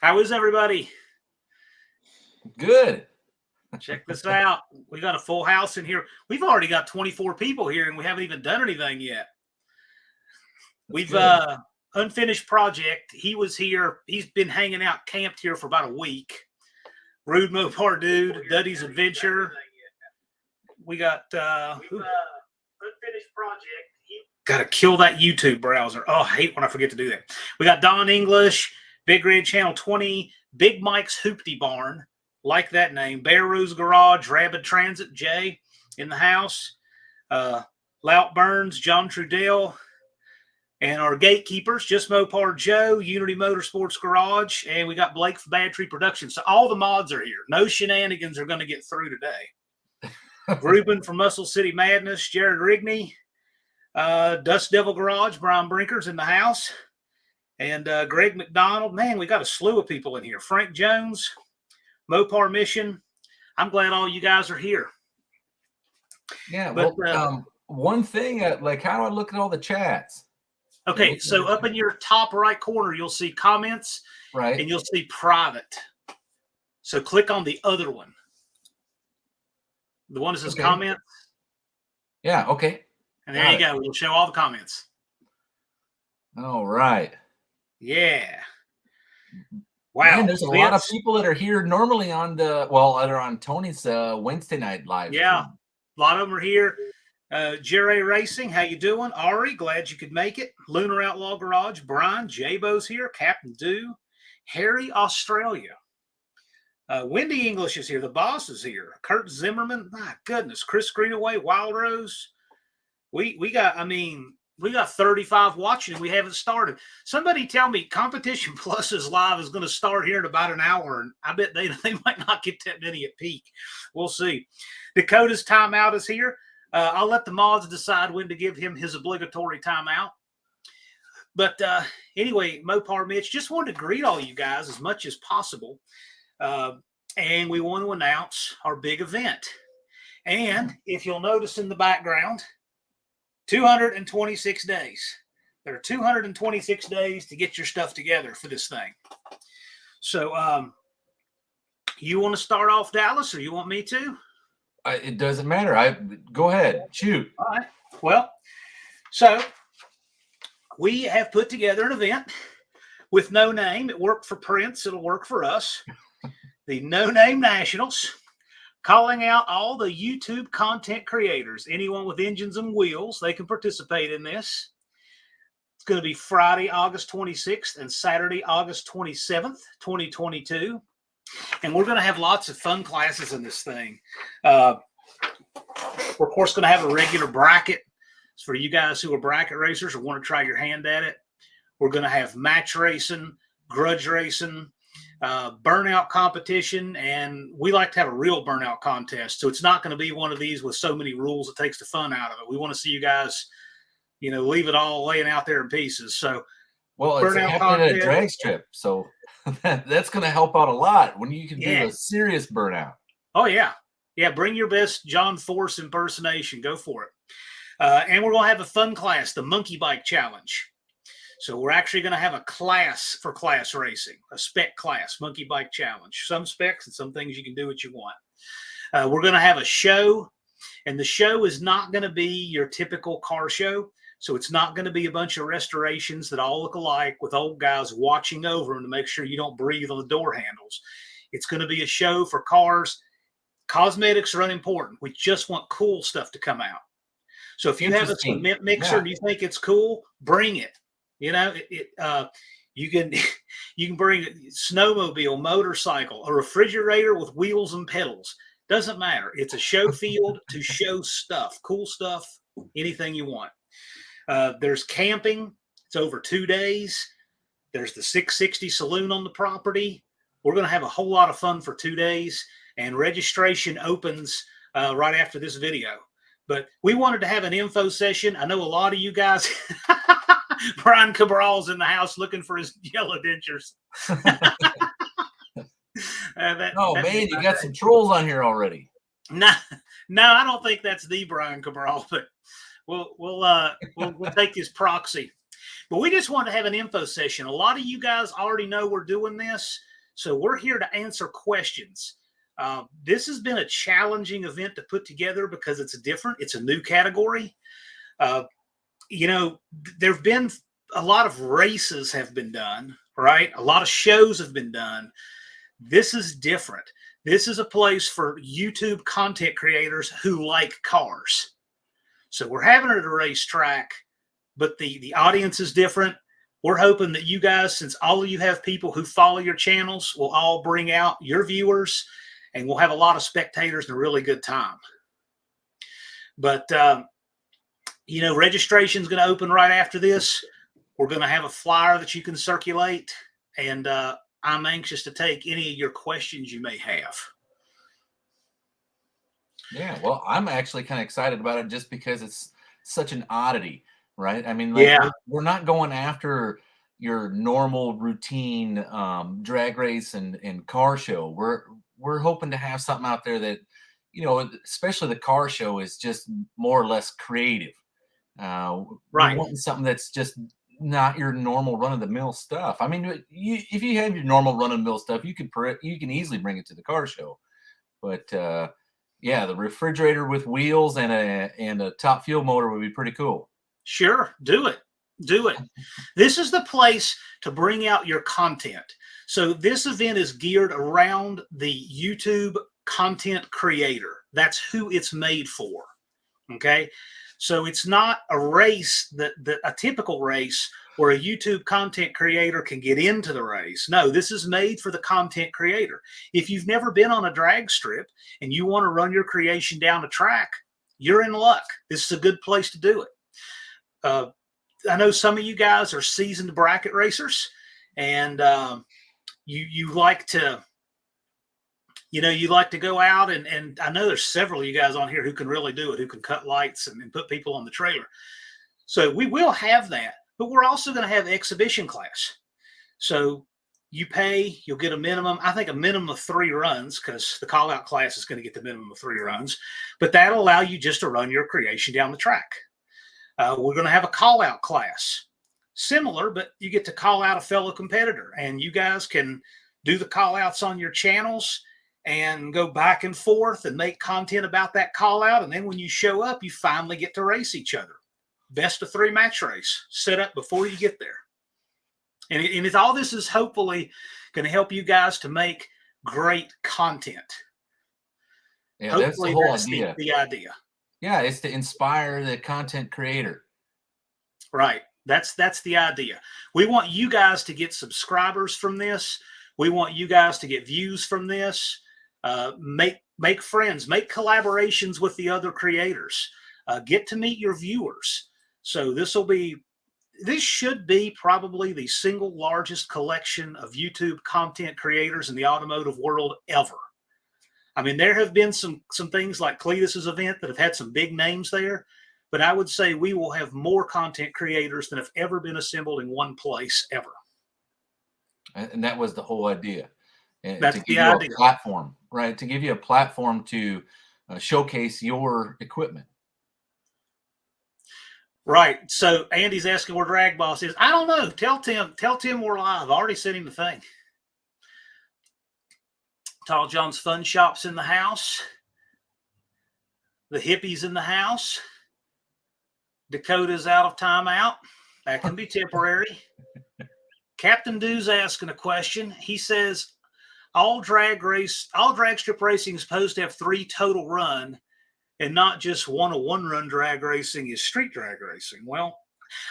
How is everybody? Good. Check this out. We got a full house in here. We've already got 24 people here, and we haven't even done anything yet. We've unfinished project. He was here. He's been hanging out, camped here for about a week. Rude Mopar Dude, Duddy's Adventure. We got unfinished project. Got to kill that YouTube browser. Oh, I hate when I forget to do that. We got Don English, Big Red Channel 20, Big Mike's Hoopty Barn. Like that name. Bear Roo's Garage, Rabid Transit, Jay in the house. Lout Burns, John Trudell. And our gatekeepers, Just Mopar Joe, Unity Motorsports Garage, and we got Blake for Battery Production. So all the mods are here. No shenanigans are going to get through today. Ruben from Muscle City Madness, Jared Rigney, Dust Devil Garage, Brian Brinker's in the house, and Greg McDonald. Man, we got a slew of people in here. Frank Jones, Mopar Mission. I'm glad all you guys are here. Yeah, but one thing, how do I look at all the chats? Okay, so up in your top right corner, you'll see comments, right, and you'll see private. So click on the other one. The one that says comments. Yeah, okay. And there you go. We'll show all the comments. All right. Yeah. Wow. Man, there's a lot of people that are here normally on that are on Tony's Wednesday night live. Yeah, a lot of them are here. Jerry Racing, how you doing? Ari, glad you could make it. Lunar Outlaw Garage, Brian, J-Bo's here, Captain Do, Harry, Australia. Wendy English is here. The boss is here. Kurt Zimmerman, my goodness. Chris Greenaway, Wild Rose. We got 35 watching and we haven't started. Somebody tell me Competition Plus's live is going to start here in about an hour, and I bet they might not get that many at peak. We'll see. Dakota's timeout is here. I'll let the mods decide when to give him his obligatory timeout. But anyway, Mopar Mitch, just wanted to greet all you guys as much as possible. And we want to announce our big event. And if you'll notice in the background, 226 days. There are 226 days to get your stuff together for this thing. So you want to start off, Dallas, or you want me to? It doesn't matter. Go ahead. Shoot. All right. Well, so we have put together an event with no name. It worked for Prince. It'll work for us. The No Name Nationals, calling out all the YouTube content creators. Anyone with engines and wheels, they can participate in this. It's going to be Friday, August 26th and Saturday, August 27th, 2022. And we're going to have lots of fun classes in this thing. We're, of course, going to have a regular bracket for you guys who are bracket racers or want to try your hand at it. We're going to have match racing, grudge racing, burnout competition, and we like to have a real burnout contest. So it's not going to be one of these with so many rules that takes the fun out of it. We want to see you guys, leave it all laying out there in pieces. So, it's happening at a drag strip, so that's going to help out a lot when you can do a serious burnout. Oh, yeah. Yeah, bring your best John Force impersonation. Go for it. And we're going to have a fun class, the Monkey Bike Challenge. So we're actually going to have a class for class racing, a spec class, Monkey Bike Challenge. Some specs and some things you can do what you want. We're going to have a show, and the show is not going to be your typical car show. So it's not going to be a bunch of restorations that all look alike with old guys watching over them to make sure you don't breathe on the door handles. It's going to be a show for cars. Cosmetics are unimportant. We just want cool stuff to come out. So if you have a cement mixer and you think it's cool, bring it. You can bring a snowmobile, motorcycle, a refrigerator with wheels and pedals. Doesn't matter. It's a show field to show stuff, cool stuff, anything you want. There's camping. It's over 2 days. There's the 660 saloon on the property. We're going to have a whole lot of fun for 2 days, and registration opens right after this video. But we wanted to have an info session. I know a lot of you guys, Brian Cabral's in the house looking for his yellow dentures. You got some trolls on here already. No, I don't think that's the Brian Cabral, but we'll take his proxy. But we just wanted to have an info session. A lot of you guys already know we're doing this, so we're here to answer questions. This has been a challenging event to put together because it's different. It's a new category. You know, there have been a lot of races have been done, right? A lot of shows have been done. This is different. This is a place for YouTube content creators who like cars. So we're having it at a racetrack, but the audience is different. We're hoping that you guys, since all of you have people who follow your channels, will all bring out your viewers, and we'll have a lot of spectators and a really good time. But, you know, registration is going to open right after this. We're going to have a flyer that you can circulate, and I'm anxious to take any of your questions you may have. Yeah, well, I'm actually kind of excited about it just because it's such an oddity, right? I mean, like, Yeah, we're not going after your normal routine drag race and car show. We're hoping to have something out there that, you know, especially the car show is just more or less creative. We're right. wanting something that's just not your normal run-of-the-mill stuff. I mean, if you have your normal run-of-the-mill stuff, you can easily bring it to the car show. But yeah, the refrigerator with wheels and a top fuel motor would be pretty cool. Sure, do it. Do it. This is the place to bring out your content. So this event is geared around the YouTube content creator. That's who it's made for. Okay. So it's not a race a typical race where a YouTube content creator can get into the race. No, this is made for the content creator. If you've never been on a drag strip and you want to run your creation down a track, you're in luck. This is a good place to do it. I know some of you guys are seasoned bracket racers, and you like to, you know, you like to go out and I know there's several of you guys on here who can really do it, who can cut lights and put people on the trailer. So we will have that, but we're also going to have exhibition class. So you pay, you'll get a minimum, I think a minimum of 3 runs, because the call out class is going to get the minimum of 3 runs, but that'll allow you just to run your creation down the track. We're going to have a call out class, similar, but you get to call out a fellow competitor, and you guys can do the call outs on your channels and go back and forth and make content about that call out. And then when you show up, you finally get to race each other. Best of 3 match race set up before you get there. And all this is hopefully going to help you guys to make great content. Yeah, Hopefully that's the whole idea. The idea. Yeah, it's to inspire the content creator. Right. That's the idea. We want you guys to get subscribers from this. We want you guys to get views from this. Make friends, make collaborations with the other creators. Get to meet your viewers. So this should be probably the single largest collection of YouTube content creators in the automotive world ever. I mean, there have been some things like Cletus's event that have had some big names there, but I would say we will have more content creators than have ever been assembled in one place ever. And that was the whole idea. And that's to give the you idea. A platform, right? To give you a platform to showcase your equipment. Right. So Andy's asking where Drag Boss is. I don't know. Tell Tim we're live. I already sent him the thing. Tall John's Fun Shop's in the house. The hippies in the house. Dakota's out of timeout. That can be temporary. Captain Dew's asking a question. He says, all drag strip racing is supposed to have 3 total run, and not just a 1-run drag racing is street drag racing. Well,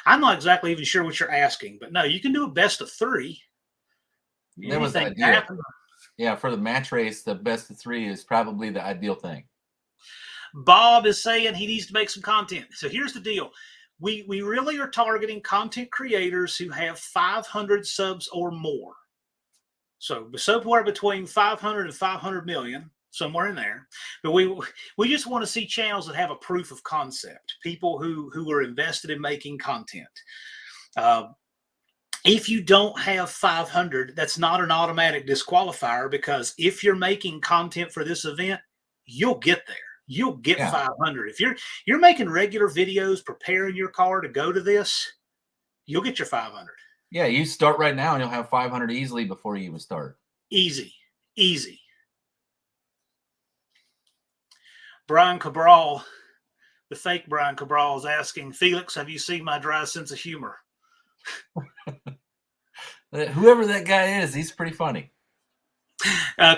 I'm not exactly even sure what you're asking, but no, you can do a best of 3. That was the idea. Yeah, for the match race, the best of 3 is probably the ideal thing. Bob is saying he needs to make some content. So here's the deal. We really are targeting content creators who have 500 subs or more. So somewhere between 500 and 500 million, somewhere in there. But we just want to see channels that have a proof of concept, people who are invested in making content. If you don't have 500, that's not an automatic disqualifier, because if you're making content for this event, you'll get there. You'll get 500. If you're making regular videos preparing your car to go to this, You'll get your 500. Yeah, you start right now and you'll have 500 easily before you even start. Easy, easy. Brian Cabral, the fake Brian Cabral, is asking, Felix, have you seen my dry sense of humor? Whoever that guy is, he's pretty funny.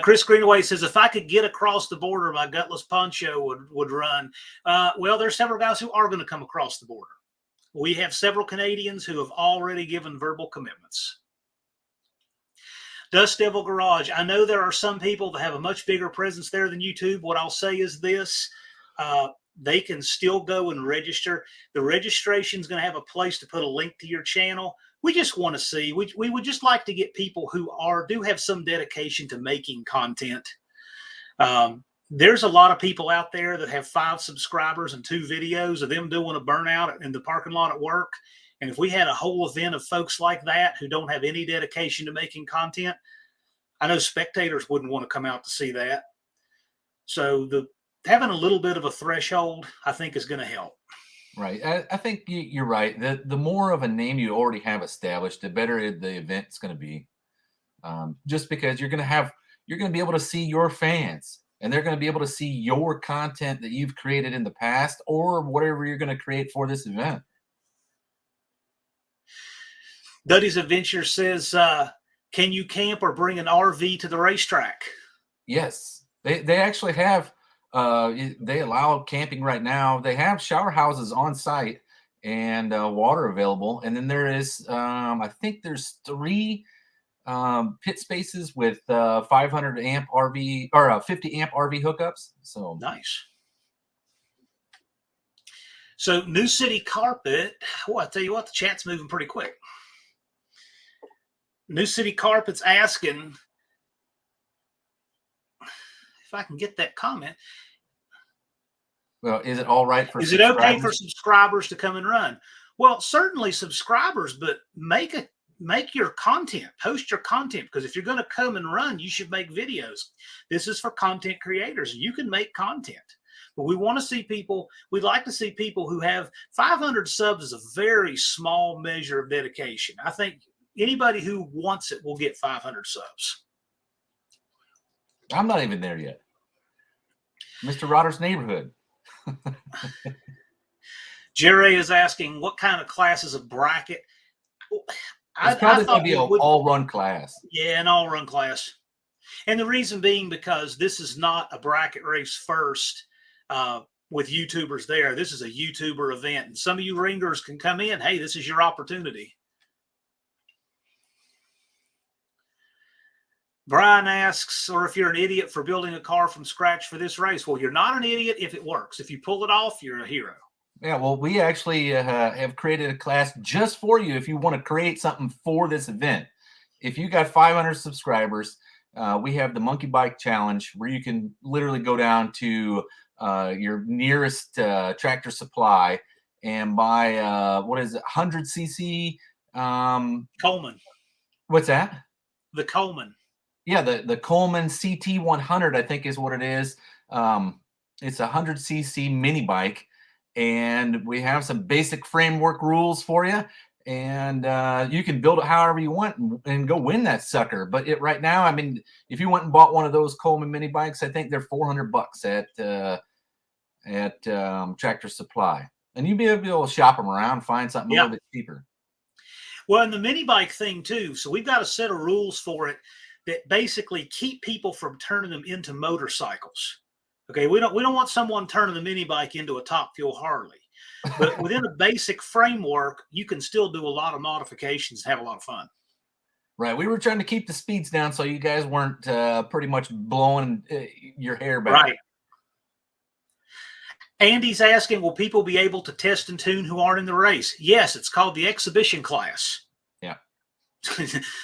Chris Greenaway says, if I could get across the border, my gutless poncho would run. Well, there's several guys who are going to come across the border. We have several Canadians who have already given verbal commitments. Dust Devil Garage. I know there are some people that have a much bigger presence there than YouTube. What I'll say is this. They can still go and register. The registration is going to have a place to put a link to your channel. We just want to see. We would just like to get people who do have some dedication to making content. There's a lot of people out there that have 5 subscribers and 2 videos of them doing a burnout in the parking lot at work. And if we had a whole event of folks like that who don't have any dedication to making content, I know spectators wouldn't want to come out to see that. So having a little bit of a threshold, I think, is going to help. Right. I think you're right. The more of a name you already have established, the better the event's going to be. Just because you're going to be able to see your fans, and they're going to be able to see your content that you've created in the past or whatever you're going to create for this event. Duddy's Adventure says, can you camp or bring an RV to the racetrack? Yes. They actually have, they allow camping right now. They have shower houses on site and water available. And then there is, I think there's 3 pit spaces with 500 amp RV or 50 amp RV hookups. So nice. So New City Carpet. Well, I tell you what, the chat's moving pretty quick. New City Carpet's asking if I can get that comment. Well, is it all right for Is it okay for subscribers to come and run? Well, certainly subscribers, but make your content, post your content, because if you're going to come and run, you should make videos. This is for content creators. You can make content, but we want to see people. We'd like to see people who have 500 subs is a very small measure of dedication. I think anybody who wants it will get 500 subs. I'm not even there yet. Mr. Rodder's neighborhood. Jerry is asking what kind of class is a bracket. It's probably going to be an all-run class. Yeah, an all-run class. And the reason being because this is not a bracket race first with YouTubers there. This is a YouTuber event. And some of you ringers can come in. Hey, this is your opportunity. Brian asks, or if you're an idiot for building a car from scratch for this race. Well, you're not an idiot if it works. If you pull it off, you're a hero. Yeah, well, we actually have created a class just for you if you want to create something for this event. If you got 500 subscribers, we have the Monkey Bike Challenge where you can literally go down to your nearest Tractor Supply and buy, 100cc? Coleman. What's that? The Coleman. Yeah, the Coleman CT100, I think is what it is. It's a 100cc mini bike. And we have some basic framework rules for you, and you can build it however you want and go win that sucker. But right now, I mean, if you went and bought one of those Coleman mini bikes, I think they're $400 at Tractor Supply, and you'd be able to shop them around, find something a little bit cheaper. Well, and the mini bike thing too. So we've got a set of rules for it that basically keep people from turning them into motorcycles. Okay, we don't want someone turning the mini bike into a Top Fuel Harley, but within a basic framework, you can still do a lot of modifications and have a lot of fun. Right. We were trying to keep the speeds down so you guys weren't pretty much blowing your hair back. Right. Andy's asking, will people be able to test and tune who aren't in the race? Yes, it's called the exhibition class. Yeah.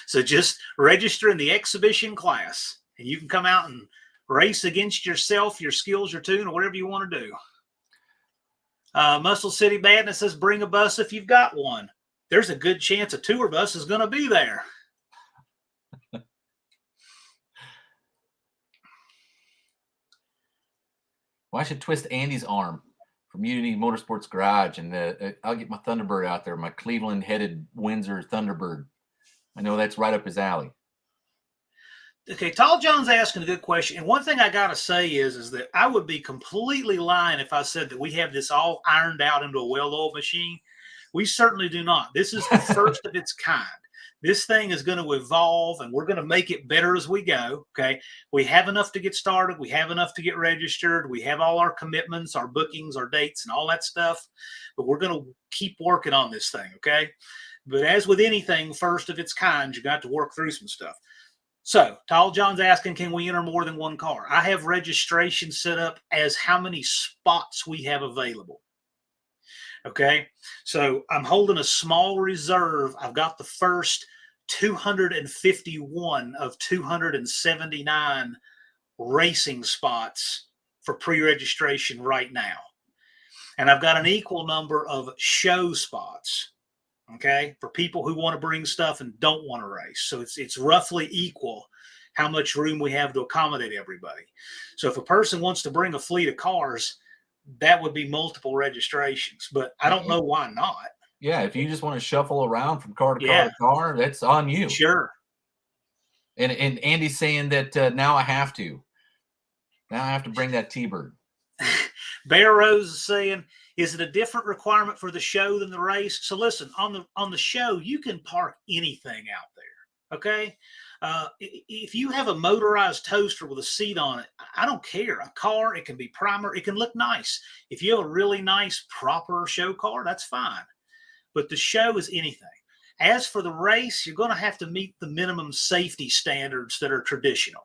So just register in the exhibition class, and you can come out and race against yourself, your skills, your tune, or whatever you want to do. Muscle City Badness says, bring a bus if you've got one. There's a good chance a tour bus is going to be there. Well, I should twist Andy's arm from Unity Motorsports Garage, and I'll get my Thunderbird out there, my Cleveland-headed Windsor Thunderbird. I know that's right up his alley. Okay, Tall John's asking a good question. And one thing I got to say is that I would be completely lying if I said that we have this all ironed out into a well-oiled machine. We certainly do not. This is the first of its kind. This thing is going to evolve, and we're going to make it better as we go. Okay, we have enough to get started. We have enough to get registered. We have all our commitments, our bookings, our dates, and all that stuff. But we're going to keep working on this thing. Okay, but as with anything first of its kind, you got to work through some stuff. So, Tall John's asking, can we enter more than one car? I have registration set up as how many spots we have available. Okay, so I'm holding a small reserve. I've got the first 251 of 279 racing spots for pre-registration right now. And I've got an equal number of show spots. Okay, for people who want to bring stuff and don't want to race. So it's roughly equal how much room we have to accommodate everybody. So if a person wants to bring a fleet of cars, that would be multiple registrations, but I don't know why not. Yeah, if you just want to shuffle around from car to car to car, that's on you. Sure. And Andy's saying that now I have to. Now I have to bring that T-Bird. Bear Rose is saying, is it a different requirement for the show than the race? So listen, on the show, you can park anything out there. Okay. If you have a motorized toaster with a seat on it, I don't care. A car, it can be primer, it can look nice. If you have a really nice, proper show car, that's fine. But the show is anything. As for the race, you're going to have to meet the minimum safety standards that are traditional.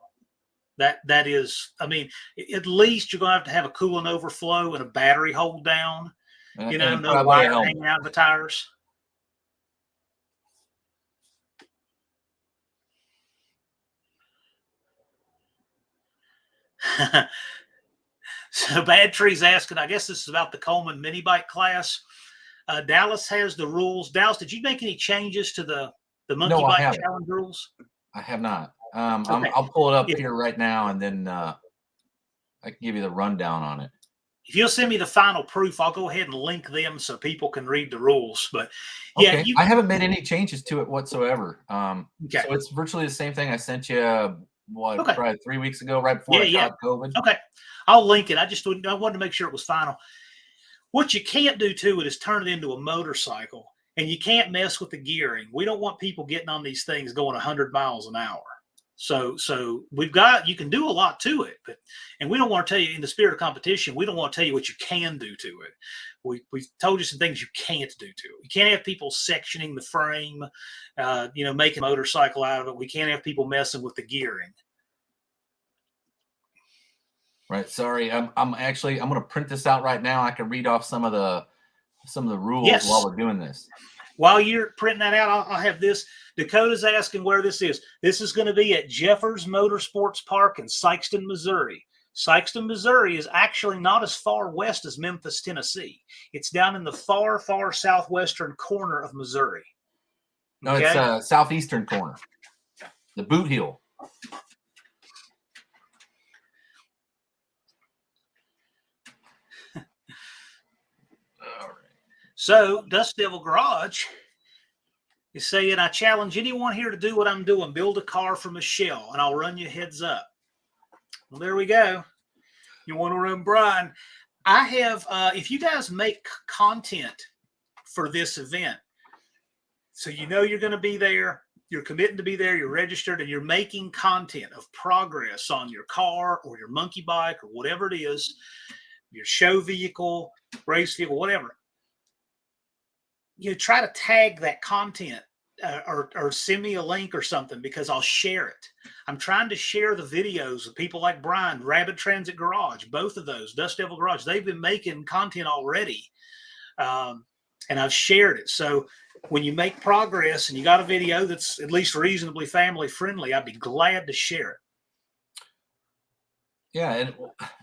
That is, I mean, at least you're going to have a coolant overflow and a battery hold down. You know, no wire hanging out of the tires. So Bad Tree's asking, I guess this is about the Coleman mini bike class. Dallas has the rules. Dallas, did you make any changes to the monkey bike challenge rules? I have not. Okay. I'll pull it up here right now, and then I can give you the rundown on it. If you'll send me the final proof, I'll go ahead and link them so people can read the rules. But yeah, okay. I haven't made any changes to it whatsoever. So it's virtually the same thing I sent you. Probably 3 weeks ago, right before I got COVID. Okay, I'll link it. I wanted to make sure it was final. What you can't do to it is turn it into a motorcycle, and you can't mess with the gearing. We don't want people getting on these things going 100 miles an hour. So you can do a lot to it, and we don't want to tell you, in the spirit of competition, we don't want to tell you what you can do to it. We've told you some things you can't do to it. You can't have people sectioning the frame, making a motorcycle out of it. We can't have people messing with the gearing. Right. Sorry. I'm going to print this out right now. I can read off some of the rules while we're doing this. While you're printing that out, I'll have this. Dakota's asking where this is. This is going to be at Jeffers Motorsports Park in Sikeston, Missouri. Sikeston, Missouri is actually not as far west as Memphis, Tennessee. It's down in the far, far southwestern corner of Missouri. No, it's southeastern corner. The Boot Heel. So, Dust Devil Garage is saying, I challenge anyone here to do what I'm doing. Build a car from a shell, and I'll run you heads up. Well, there we go. You want to run Brian? I have, if you guys make content for this event, so you know you're going to be there, you're committing to be there, you're registered, and you're making content of progress on your car or your monkey bike or whatever it is, your show vehicle, race vehicle, whatever. You try to tag that content or send me a link or something, because I'll share it. I'm trying to share the videos with people like Brian, Rabbit Transit Garage, both of those, Dust Devil Garage. They've been making content already, and I've shared it. So when you make progress and you got a video that's at least reasonably family friendly, I'd be glad to share it. Yeah, and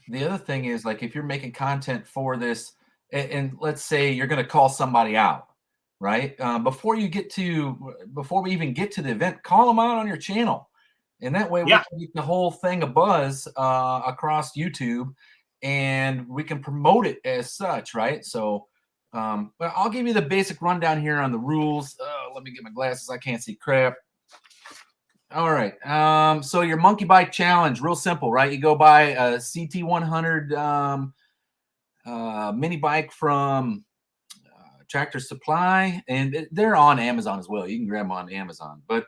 the other thing is, like, if you're making content for this, and let's say you're going to call somebody out, right? Before we even get to the event, call them out on your channel. And that way we can get the whole thing a buzz across YouTube. and we can promote it as such, right? So, but I'll give you the basic rundown here on the rules. Let me get my glasses. I can't see crap. All right. So your monkey bike challenge, real simple, right? You go buy a CT100 mini bike from Tractor Supply, and they're on Amazon as well. You can grab them on Amazon. But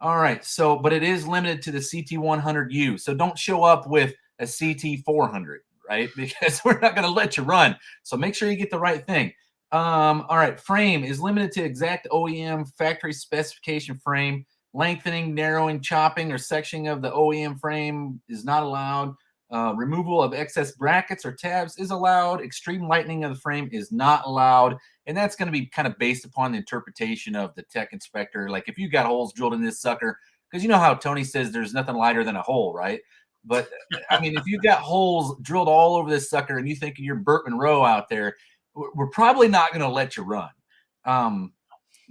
all right. So, but it is limited to the CT100U. So don't show up with a CT400, right? Because we're not going to let you run. So make sure you get the right thing. All right. Frame is limited to exact OEM factory specification frame. Lengthening, narrowing, chopping, or sectioning of the OEM frame is not allowed. Removal of excess brackets or tabs is allowed. Extreme lightening of the frame is not allowed. And that's going to be kind of based upon the interpretation of the tech inspector. Like if you got holes drilled in this sucker, because you know how Tony says there's nothing lighter than a hole, right? But I mean, if you got holes drilled all over this sucker and you think you're Burt Monroe out there, we're probably not going to let you run.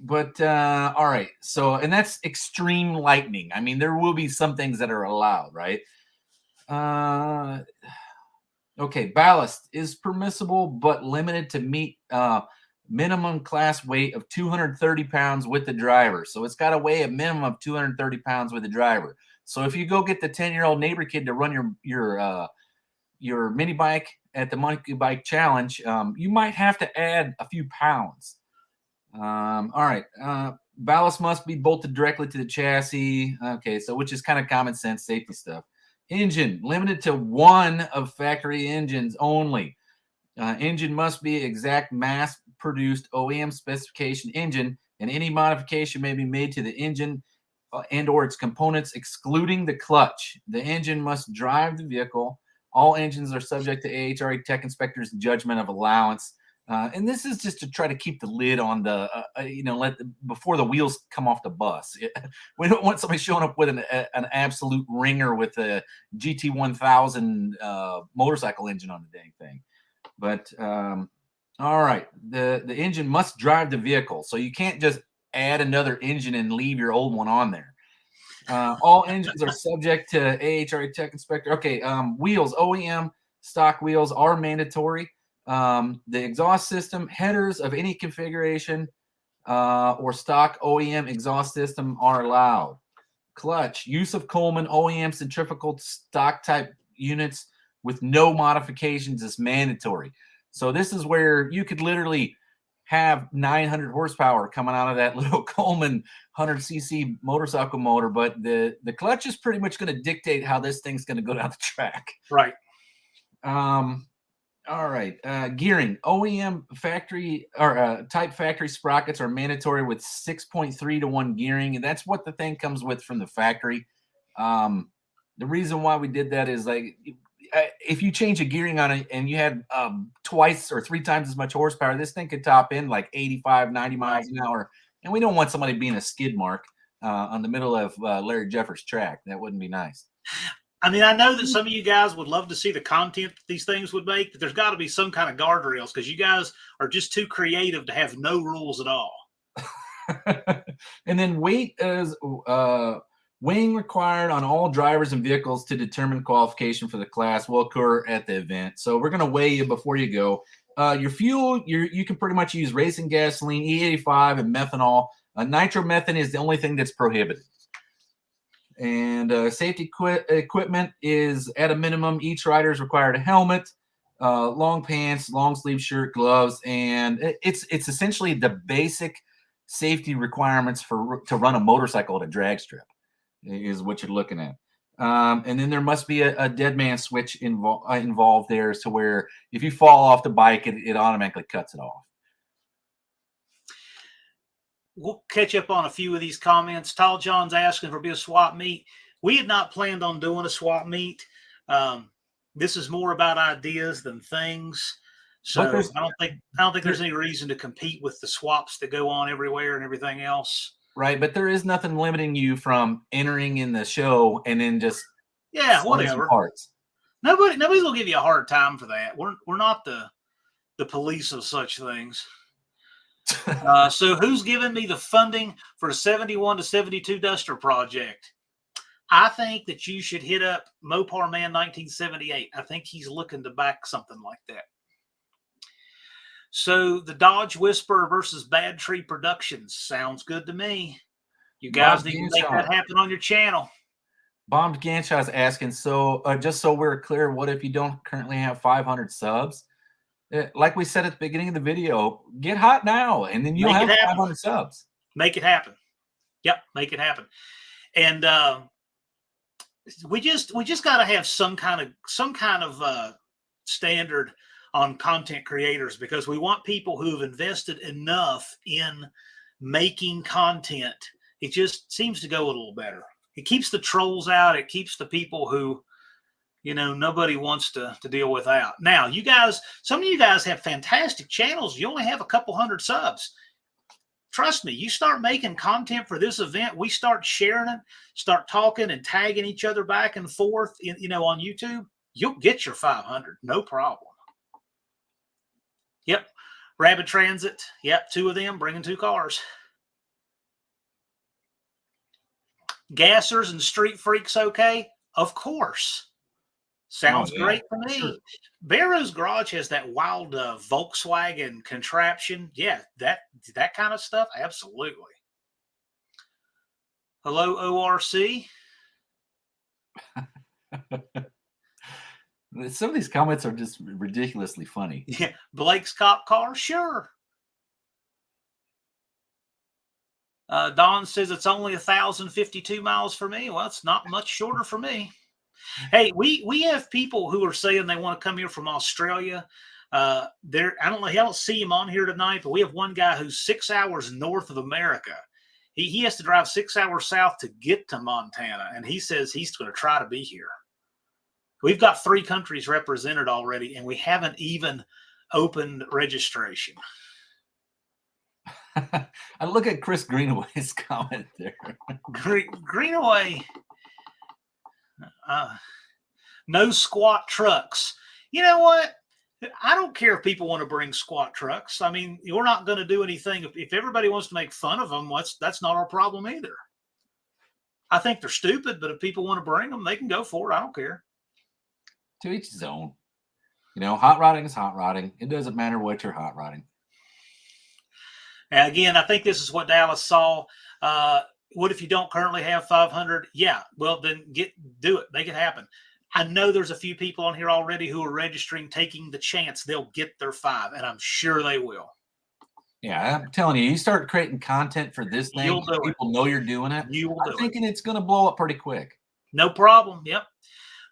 But all right. So, and that's extreme lightning. I mean, there will be some things that are allowed, right? Okay. Ballast is permissible, but limited to meet minimum class weight of 230 pounds with the driver. So it's got to weigh a minimum of 230 pounds with the driver. So if you go get the 10-year-old neighbor kid to run your mini bike at the monkey bike challenge, you might have to add a few pounds. All right. Ballast must be bolted directly to the chassis. Okay, so which is kind of common sense safety stuff. Engine limited to one of factory engines only. Engine must be exact mass-produced OEM specification engine, and any modification may be made to the engine and or its components, excluding the clutch. The engine must drive the vehicle. All engines are subject to AHRA Tech Inspector's judgment of allowance. And this is just to try to keep the lid on the, before the wheels come off the bus. We don't want somebody showing up with an absolute ringer with a GT1000 motorcycle engine on the dang thing. But all right, the engine must drive the vehicle, so you can't just add another engine and leave your old one on there. All engines are subject to AHRA Tech Inspector. Okay, wheels, OEM stock wheels are mandatory. The exhaust system, headers of any configuration or stock OEM exhaust system are allowed. Clutch, use of Coleman OEM centrifugal stock type units with no modifications is mandatory. So this is where you could literally have 900 horsepower coming out of that little Coleman 100cc motorcycle motor, but the clutch is pretty much going to dictate how this thing's going to go down the track. Right. All right. Gearing, OEM factory or type factory sprockets are mandatory with 6.3 to 1 gearing, and that's what the thing comes with from the factory. The reason why we did that is like if you change a gearing on it and you had twice or three times as much horsepower, this thing could top in like 85, 90 miles an hour, and we don't want somebody being a skid mark on the middle of Larry Jeffers' track. That wouldn't be nice. I mean, I know that some of you guys would love to see the content that these things would make, but there's got to be some kind of guardrails because you guys are just too creative to have no rules at all. And then weight is weighing required on all drivers and vehicles to determine qualification for the class will occur at the event. So we're going to weigh you before you go. Your fuel, you can pretty much use racing gasoline, E85, and methanol. Nitromethane is the only thing that's prohibited. And safety equipment is at a minimum. Each rider is required a helmet, long pants, long sleeve shirt, gloves, and it's essentially the basic safety requirements to run a motorcycle at a drag strip is what you're looking at. And then there must be a dead man switch involved there, to where if you fall off the bike, it automatically cuts it off. We'll catch up on a few of these comments. Tall John's asking if there'll be a swap meet. We had not planned on doing a swap meet. This is more about ideas than things. So I don't think there's any reason to compete with the swaps that go on everywhere and everything else. Right, but there is nothing limiting you from entering in the show and then just whatever parts. Nobody's gonna give you a hard time for that. We're not the police of such things. So who's giving me the funding for the 71 to 72 Duster project? I think that you should hit up Mopar Man 1978. I think he's looking to back something like that. So the Dodge Whisperer versus Bad Tree Productions sounds good to me. You guys need to make that happen on your channel. Bomb Ganshaw is asking, so just so we're clear, what if you don't currently have 500 subs? Like we said at the beginning of the video, get hot now, and then you'll have 500 subs. Make it happen. Yep, make it happen. And we just got to have some kind of standard on content creators, because we want people who have invested enough in making content. It just seems to go a little better. It keeps the trolls out. It keeps the people who, nobody wants to deal with out. Now, you guys, some of you guys have fantastic channels. You only have a couple hundred subs. Trust me, you start making content for this event, we start sharing it, start talking and tagging each other back and forth, on YouTube, you'll get your 500, no problem. Yep. Rabbit Transit. Yep. 2 of them bringing 2 cars. Gassers and Street Freaks. Okay. Of course. Sounds great to me. Sure. Barrow's Garage has that wild Volkswagen contraption. Yeah. That kind of stuff. Absolutely. Hello, ORC. Some of these comments are just ridiculously funny. Yeah, Blake's cop car, sure. Don says it's only 1,052 miles for me. Well, it's not much shorter for me. Hey, we have people who are saying they want to come here from Australia. I don't see him on here tonight, but we have one guy who's 6 hours north of America. He has to drive 6 hours south to get to Montana, and he says he's going to try to be here. We've got 3 countries represented already, and we haven't even opened registration. I look at Chris Greenaway's comment there. Greenaway, no squat trucks. You know what? I don't care if people want to bring squat trucks. I mean, we're not going to do anything. If everybody wants to make fun of them, that's not our problem either. I think they're stupid, but if people want to bring them, they can go for it. I don't care. To each his own. Hot rodding is hot rodding. It doesn't matter what you're hot rodding. And again, I think this is what Dallas saw. What if you don't currently have 500? Yeah, well, then do it. Make it happen. I know there's a few people on here already who are registering, taking the chance they'll get their 5, and I'm sure they will. Yeah, I'm telling you, you start creating content for this thing, people know you're doing it. I'm thinking it's going to blow up pretty quick. No problem. Yep.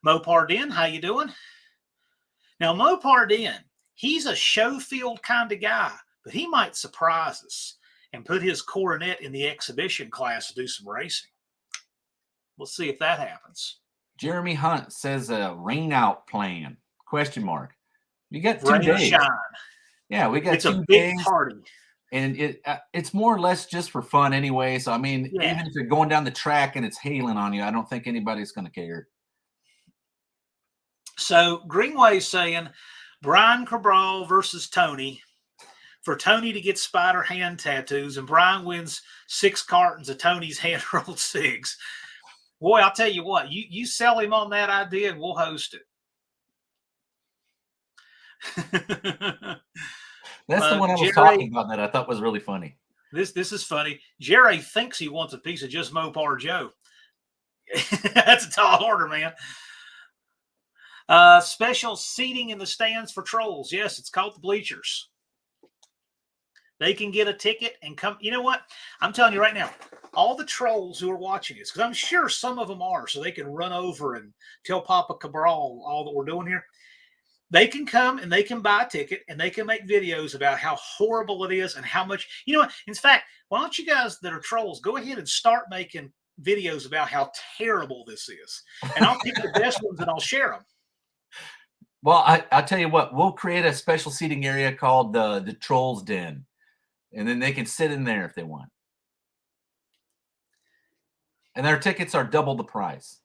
Mopar Den, how you doing? Now, Mopar Den, he's a show field kind of guy, but he might surprise us and put his coronet in the exhibition class to do some racing. We'll see if that happens. Jeremy Hunt says a rain out plan, ? You got 2 rain days. Shine. Yeah, we got it's 2 a big days. Party. And it's more or less just for fun anyway. So, I mean, even if you're going down the track and it's hailing on you, I don't think anybody's going to care. So Greenway's saying Brian Cabral versus Tony, for Tony to get spider hand tattoos, and Brian wins 6 cartons of Tony's hand-rolled cigs. Boy, I'll tell you what, you sell him on that idea and we'll host it. That's the one I was talking about that I thought was really funny. This is funny. Jerry thinks he wants a piece of just Mopar Joe. That's a tall order, man. Special seating in the stands for trolls. Yes, it's called the bleachers. They can get a ticket and come. You know what? I'm telling you right now, all the trolls who are watching this, because I'm sure some of them are, so they can run over and tell Papa Cabral all that we're doing here. They can come and they can buy a ticket and they can make videos about how horrible it is and how much, what? In fact, why don't you guys that are trolls go ahead and start making videos about how terrible this is? And I'll pick the best ones and I'll share them. Well, I'll tell you what, we'll create a special seating area called the Trolls Den. And then they can sit in there if they want. And their tickets are double the price.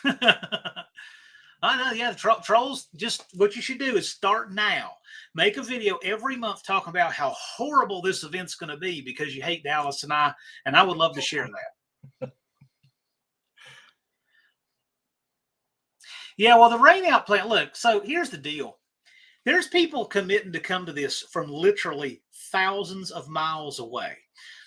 I know, yeah. Trolls, just what you should do is start now. Make a video every month talking about how horrible this event's going to be because you hate Dallas and I would love to share that. Yeah, well, the rain out plan. Look, so here's the deal. There's people committing to come to this from literally thousands of miles away.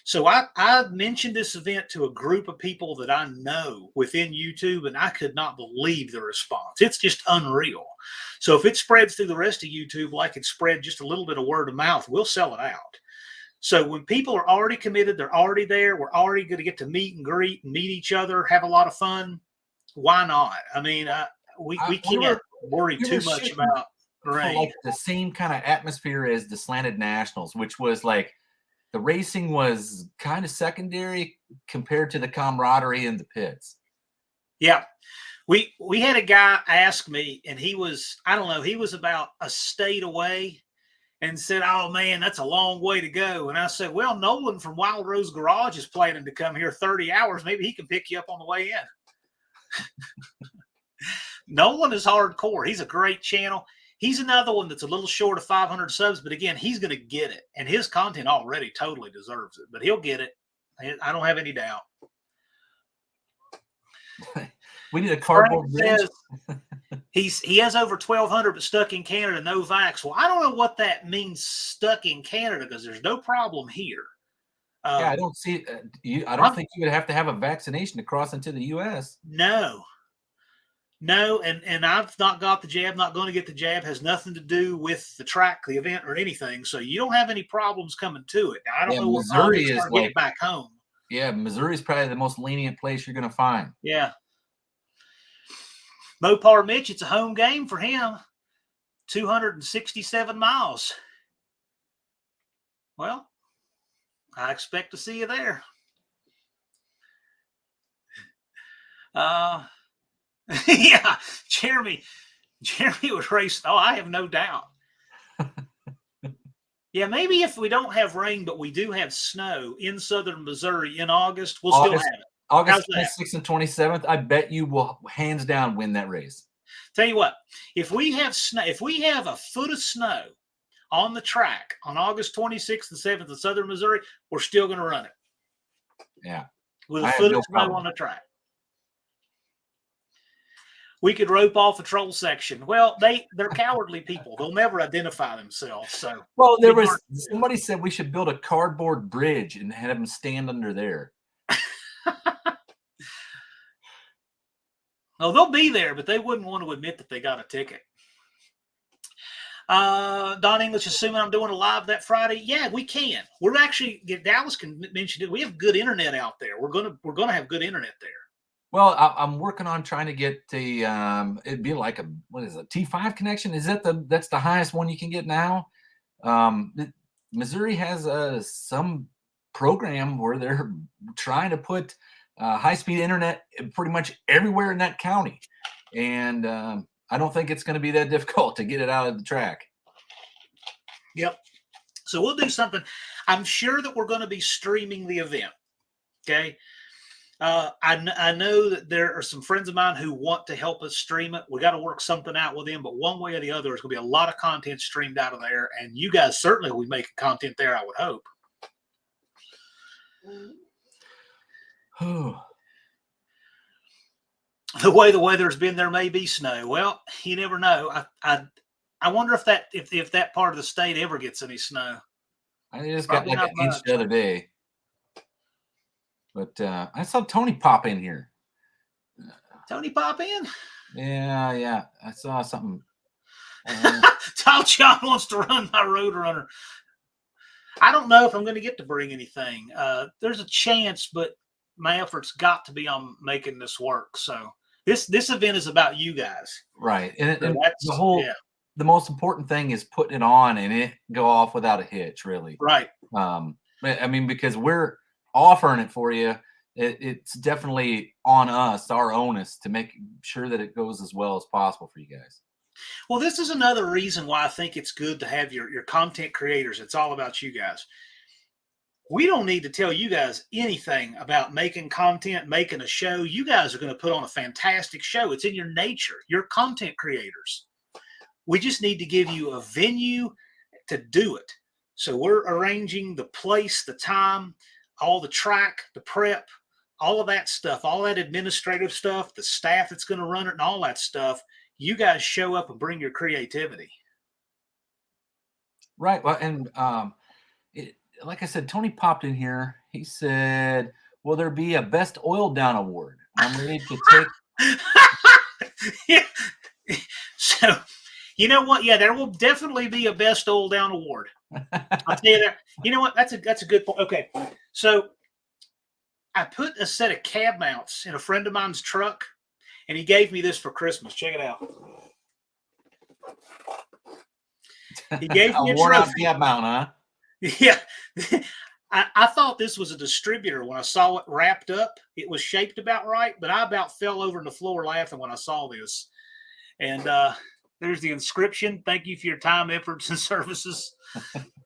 So I mentioned this event to a group of people that I know within YouTube, and I could not believe the response. It's just unreal. So if it spreads through the rest of YouTube like it spread just a little bit of word of mouth, we'll sell it out. So when people are already committed, they're already there, we're already going to get to meet and greet and meet each other, have a lot of fun. Why not? I mean, we can't worry too much about rain. Like the same kind of atmosphere as the Slanted Nationals, which was like the racing was kind of secondary compared to the camaraderie in the pits. Yeah. We had a guy ask me, and he was, I don't know, he was about a state away and said, "Oh man, that's a long way to go." And I said, "Well, Nolan from Wild Rose Garage is planning to come here 30 hours. Maybe he can pick you up on the way in." Nolan is hardcore. He's a great channel. He's another one that's a little short of 500 subs, but again, he's going to get it. And his content already totally deserves it, but he'll get it. I don't have any doubt. We need a cardboard bridge. He has over 1,200, but stuck in Canada, no vax. Well, I don't know what that means, stuck in Canada, because there's no problem here. Yeah, I don't see. I don't think you would have to have a vaccination to cross into the U.S. No, and I've not got the jab. Not going to get the jab. Has nothing to do with the track, the event, or anything. So you don't have any problems coming to it. Now, I don't know what Missouri is like. Get it back home. Yeah, Missouri is probably the most lenient place you're going to find. Yeah. Mopar Mitch, it's a home game for him. 267 miles. Well, I expect to see you there. Yeah, Jeremy was racing. Oh, I have no doubt. Yeah, maybe if we don't have rain, but we do have snow in southern Missouri in August, we'll still have it. August 26th and 27th, I bet you will hands down win that race. Tell you what, if we have snow, if we have a foot of snow on the track on August 26th and 7th in southern Missouri, we're still going to run it. Yeah. With a foot of snow on the track. We could rope off a troll section. Well, they're cowardly people. They'll never identify themselves. So, well, somebody said we should build a cardboard bridge and have them stand under there. Oh, they'll be there, but they wouldn't want to admit that they got a ticket. Don English, assuming I'm doing a live that Friday. Yeah, we can. We're actually, Dallas can mention it. We have good internet out there. We're gonna have good internet there. Well, I'm working on trying to get the it'd be like a T5 connection. Is that that's the highest one you can get now? Missouri has some program where they're trying to put high-speed internet pretty much everywhere in that county, and I don't think it's going to be that difficult to get it out of the track. Yep. So we'll do something. I'm sure that we're going to be streaming the event. Okay. I know that there are some friends of mine who want to help us stream it. We got to work something out with them, but one way or the other, there's going to be a lot of content streamed out of there, and you guys certainly will be making content there, I would hope. The way the weather's been, there may be snow. Well, you never know. I wonder if that part of the state ever gets any snow. I just got like an inch the other day. But I saw Tony pop in here. Tony pop in? Yeah. I saw something. Tom John wants to run my Roadrunner. I don't know if I'm going to get to bring anything. There's a chance, but my efforts got to be on making this work. So this event is about you guys. Right. And the most important thing is putting it on and it go off without a hitch, really. Right. I mean, because we're offering it for you, it's definitely on us, our onus, to make sure that it goes as well as possible for you guys. Well, this is another reason why I think it's good to have your content creators. It's all about you guys. We don't need to tell you guys anything about making content, making a show. You guys are going to put on a fantastic show. It's in your nature. You're content creators. We just need to give you a venue to do it. So we're arranging the place, the time, all the track, the prep, all of that stuff, all that administrative stuff, the staff that's going to run it and all that stuff. You guys show up and bring your creativity. Right. Well, and like I said, Tony popped in here. He said, "Will there be a best oil down award?" I'm ready to take. Yeah. So, you know what? Yeah, there will definitely be a best oil down award. I'll tell you that. You know what? That's a good point. Okay, so I put a set of cab mounts in a friend of mine's truck, and he gave me this for Christmas. Check it out. He gave me a worn out trophy. cab mount, huh? Yeah. I thought this was a distributor when I saw it wrapped up. It was shaped about right, but I about fell over on the floor laughing when I saw this. And there's the inscription. Thank you for your time, efforts, and services.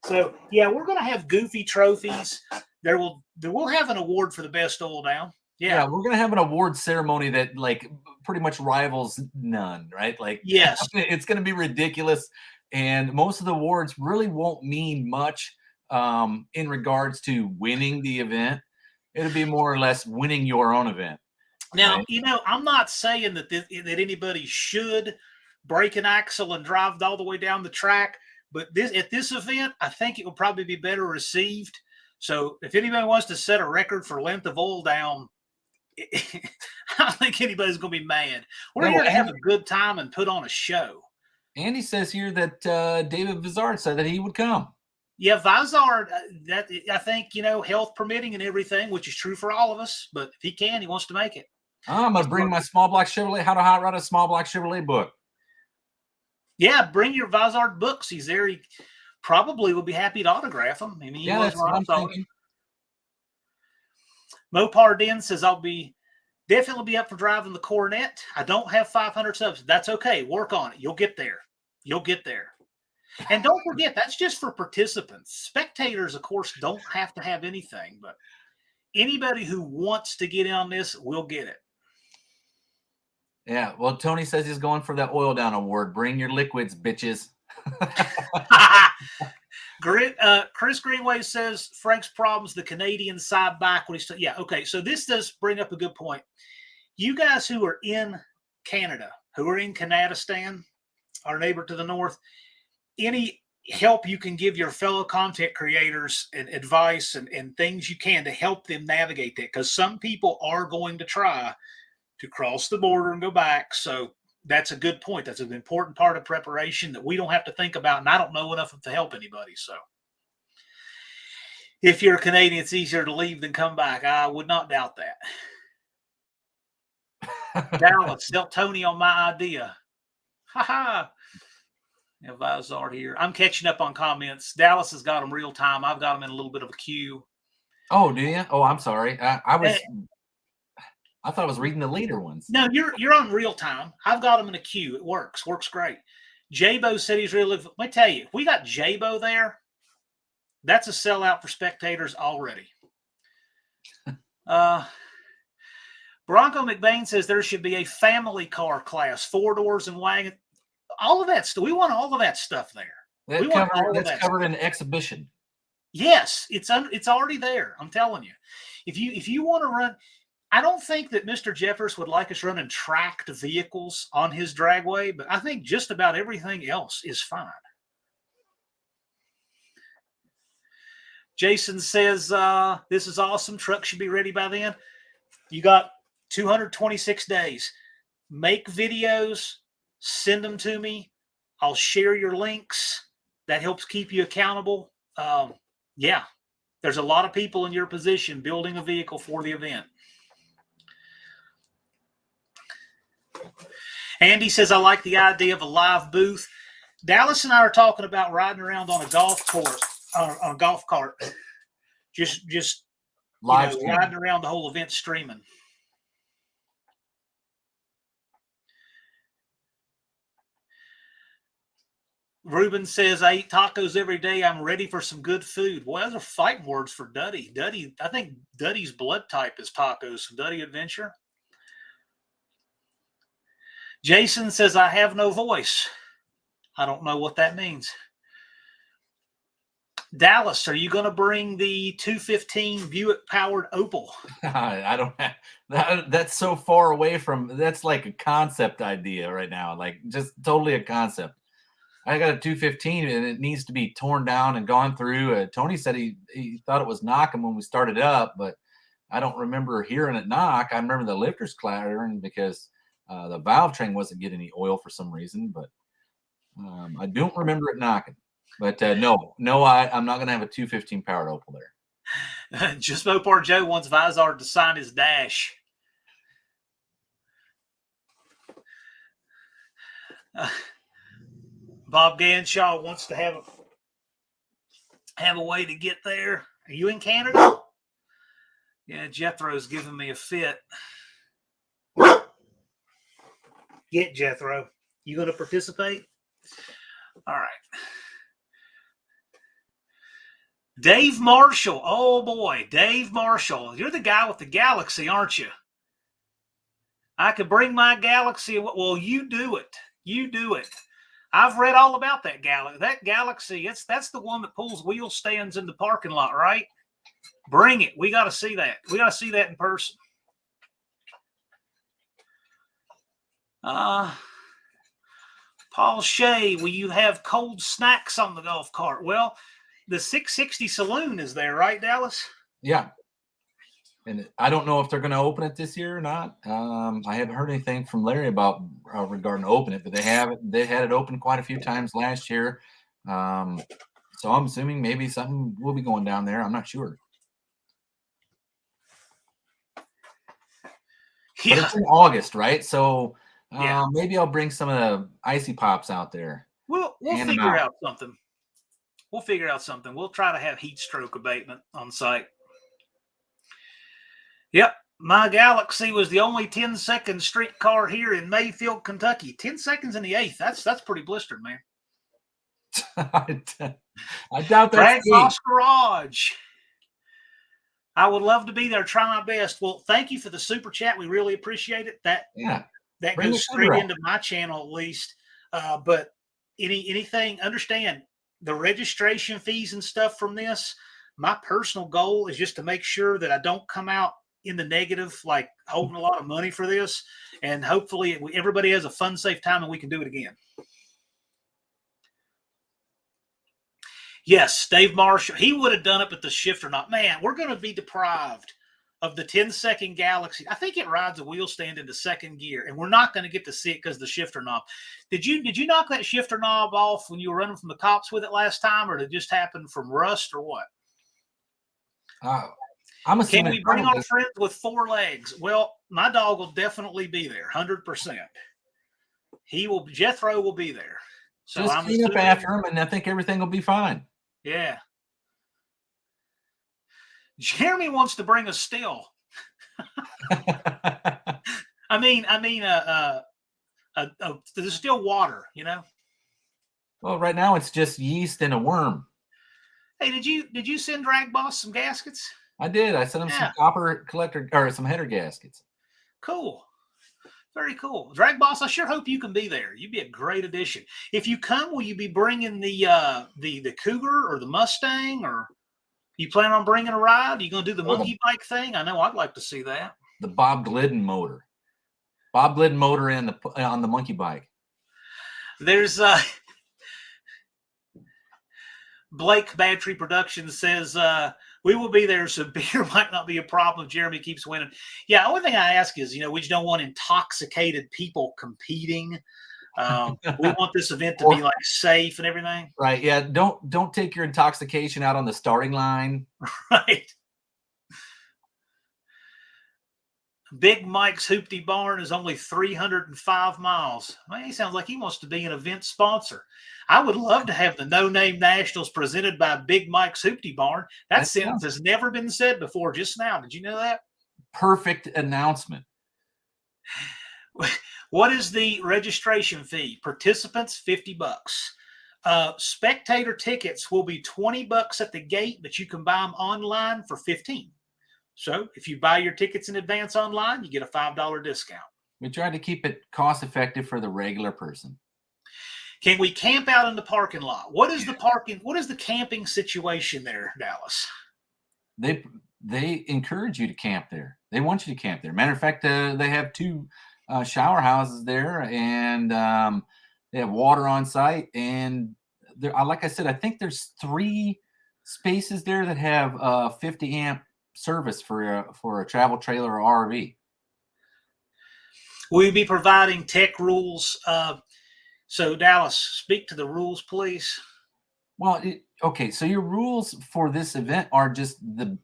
So, yeah, we're going to have goofy trophies. We'll have an award for the best oil down. Yeah, we're going to have an award ceremony that like pretty much rivals none, right? Like, yes, it's going to be ridiculous. And most of the awards really won't mean much in regards to winning the event. It'll be more or less winning your own event. Now, right? you know, I'm not saying that that anybody should break an axle and drive all the way down the track, but at this event, I think it will probably be better received. So if anybody wants to set a record for length of oil down, I don't think anybody's going to be mad. We're here to have a good time and put on a show. Andy says here that David Vizard said that he would come. Yeah, Vizard, that I think, you know, health permitting and everything, which is true for all of us. But if he can, he wants to make it. I'm going to bring my small block Chevrolet, How to Hot Rod a Small Block Chevrolet book. Yeah, bring your Vizard books. He's there. He probably will be happy to autograph them. I mean, he was that's what I'm thinking. Mopar Den says, I'll definitely be up for driving the Coronet. I don't have 500 subs. That's okay. Work on it. You'll get there. You'll get there. And don't forget, that's just for participants. Spectators, of course, don't have to have anything, but anybody who wants to get in on this will get it. Yeah, well, Tony says he's going for that oil down award. Bring your liquids, bitches. Chris Greenway says Frank's problem's the Canadian side back when he's yeah, okay. So this does bring up a good point. You guys who are in Canada, who are in Canadistan, our neighbor to the north, any help you can give your fellow content creators and advice and things you can to help them navigate that, because some people are going to try to cross the border and go back. So that's a good point. That's an important part of preparation that we don't have to think about, and I don't know enough to help anybody. So if you're a Canadian, it's easier to leave than come back. I would not doubt that. Dallas, tell Tony on my idea. Ha-ha. Vizard here. I'm catching up on comments. Dallas has got them real time. I've got them in a little bit of a queue. Oh, do you? Oh, I'm sorry. I thought I was reading the later ones. No, you're on real time. I've got them in a queue. It works great. Jabo said he's really looking. Let me tell you, if we got Jabo there, that's a sellout for spectators already. Bronco McBain says there should be a family car class, 4 doors and wagon. All of that stuff. We want all of that stuff there. That's covered in exhibition. Yes, it's already there. I'm telling you. If you want to run, I don't think that Mr. Jeffers would like us running tracked vehicles on his dragway, but I think just about everything else is fine. Jason says, this is awesome. Truck should be ready by then. You got 226 days. Make videos, send them to me. I'll share your links. That helps keep you accountable. Yeah, there's a lot of people in your position building a vehicle for the event. Andy says, I like the idea of a live booth. Dallas and I are talking about riding around on a golf course, on a golf cart. Just live riding around the whole event streaming. Ruben says, I eat tacos every day. I'm ready for some good food. Well, those are fighting words for Duddy. I think Duddy's blood type is tacos. Duddy Adventure. Jason says, I have no voice. I don't know what that means. Dallas, are you going to bring the 215 Buick powered Opal? I don't have that's so far away from, that's like a concept idea right now, like just totally a concept. I got a 215 and it needs to be torn down and gone through. Tony said he thought it was knocking when we started up, but I don't remember hearing it knock. I remember the lifters clattering because the valve train wasn't getting any oil for some reason, but I don't remember it knocking. But no, I'm not going to have a 215 powered Opal there. Just Mopar Joe wants Vizard to sign his dash. Bob Ganshaw wants to have a way to get there. Are you in Canada? Yeah, Jethro's giving me a fit. Get Jethro. You going to participate? All right. Dave Marshall. Oh, boy. Dave Marshall. You're the guy with the Galaxy, aren't you? I could bring my Galaxy. Well, you do it. You do it. I've read all about that Galaxy. That Galaxy, that's the one that pulls wheel stands in the parking lot, right? Bring it. We got to see that. We got to see that in person. Paul Shea, will you have cold snacks on the golf cart? Well, the 660 Saloon is there, right, Dallas? Yeah. And I don't know if they're going to open it this year or not. I haven't heard anything from Larry about regarding open it, but they have it. They had it open quite a few times last year. So I'm assuming maybe something will be going down there. I'm not sure. Yeah. But it's in August, right? So yeah. Maybe I'll bring some of the icy pops out there. We'll figure out something. We'll figure out something. We'll try to have heat stroke abatement on site. Yep. My Galaxy was the only 10-second street car here in Mayfield, Kentucky. 10 seconds in the 8th. That's pretty blistered, man. I doubt that's Dragboss Garage. I would love to be there. Try my best. Well, thank you for the super chat. We really appreciate it. That goes straight into my channel at least. But anything, understand the registration fees and stuff from this. My personal goal is just to make sure that I don't come out in the negative, like holding a lot of money for this. And hopefully everybody has a fun, safe time and we can do it again. Yes, Dave Marshall, he would have done it, but the shifter not. Man, we're going to be deprived of the 10-second Galaxy. I think it rides a wheel stand into second gear, and we're not going to get to see it because the shifter knob. Did you knock that shifter knob off when you were running from the cops with it last time, or did it just happen from rust or what? I'm assuming. Can we bring our friends with 4 legs? Well, my dog will definitely be there, 100%. Jethro will be there. So just clean up after him, and I think everything will be fine. Yeah. Jeremy wants to bring a still. I mean, there's still water, you know. Well, right now it's just yeast and a worm. Hey, did you send Drag Boss some gaskets? I did. I sent him some copper collector or some header gaskets. Cool. Very cool. Drag Boss, I sure hope you can be there. You'd be a great addition. If you come, will you be bringing the Cougar or the Mustang, or you plan on bringing a ride? Are you going to do the monkey bike thing? I know I'd like to see that. The Bob Glidden motor. Bob Glidden motor on the monkey bike. There's Blake Battery Productions says we will be there, so beer might not be a problem if Jeremy keeps winning. Yeah, the only thing I ask is, we just don't want intoxicated people competing. We want this event to be like safe and everything. Right. Yeah. Don't take your intoxication out on the starting line. Right. Big Mike's Hoopty Barn is only 305 miles. Man, he sounds like he wants to be an event sponsor. I would love to have the No Name Nationals presented by Big Mike's Hoopty Barn. That sentence has never been said before just now. Did you know that? Perfect announcement. What is the registration fee? Participants, $50. Spectator tickets will be $20 at the gate, but you can buy them online for $15. So if you buy your tickets in advance online, you get a $5 discount. We tried to keep it cost effective for the regular person. Can we camp out in the parking lot? What is the camping situation there, Dallas? They encourage you to camp there. They want you to camp there. Matter of fact, they have 2 shower houses there, and they have water on site. And there, like I said, I think there's 3 spaces there that have 50 amp service for a travel trailer or RV. Will you be providing tech rules? So Dallas, speak to the rules, please. Well, okay. So your rules for this event are just the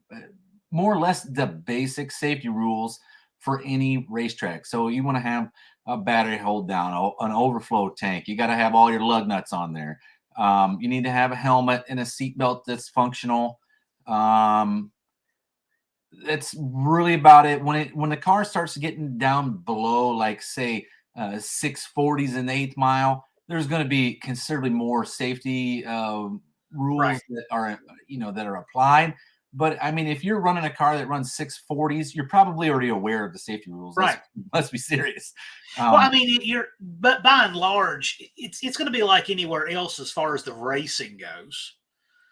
more or less the basic safety rules for any racetrack. So you want to have a battery hold down, an overflow tank. You got to have all your lug nuts on there. You need to have a helmet and a seatbelt that's functional. That's really about it. When the car starts getting down below, like say 640s in the 8th mile, there's going to be considerably more safety rules that are applied. But I mean, if you're running a car that runs 640s, you're probably already aware of the safety rules. Right. Let's be serious. Well, I mean, but by and large, it's going to be like anywhere else as far as the racing goes.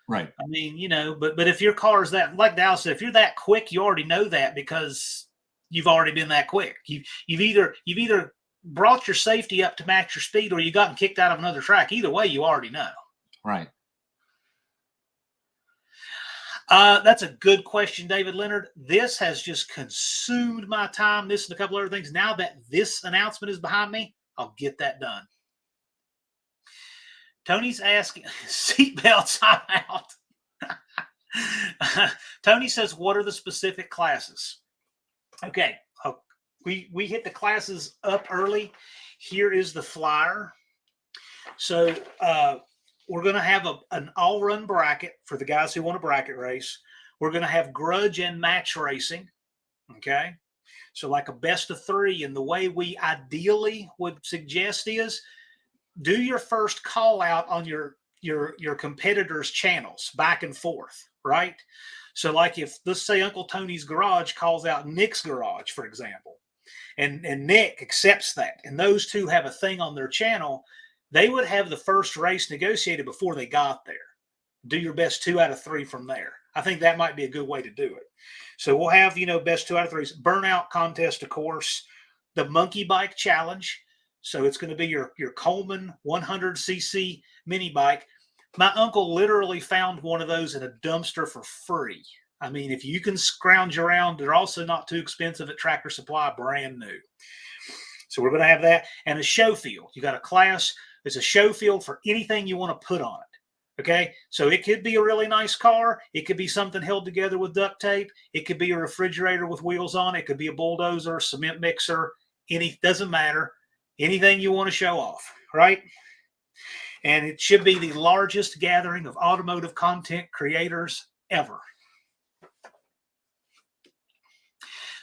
Right. I mean, but if your car is that, like Dallas said, if you're that quick, you already know that because you've already been that quick. You've either brought your safety up to match your speed, or you gotten kicked out of another track. Either way, you already know. Right. That's a good question, David Leonard. This has just consumed my time. This and a couple other things. Now that this announcement is behind me, I'll get that done. Tony's asking, seatbelts, I'm out. Tony says, what are the specific classes? Okay, we hit the classes up early. Here is the flyer. So we're going to have an all-run bracket for the guys who want a bracket race. We're going to have grudge and match racing, okay? So like a best of 3, and the way we ideally would suggest is do your first call out on your competitors' channels back and forth, right? So like if, let's say Uncle Tony's Garage calls out Nick's Garage, for example, and Nick accepts that, and those two have a thing on their channel, they would have the first race negotiated before they got there. Do your best 2 out of 3 from there. I think that might be a good way to do it. So we'll have, best 2 out of 3s. Burnout contest, of course. The monkey bike challenge. So it's going to be your Coleman 100cc mini bike. My uncle literally found one of those in a dumpster for free. I mean, if you can scrounge around, they're also not too expensive at Tractor Supply, brand new. So we're going to have that. And a show field. You got a class. It's a show field for anything you want to put on it. Okay. So it could be a really nice car. It could be something held together with duct tape. It could be a refrigerator with wheels on it. It could be a bulldozer, cement mixer, doesn't matter. Anything you want to show off, right? And it should be the largest gathering of automotive content creators ever.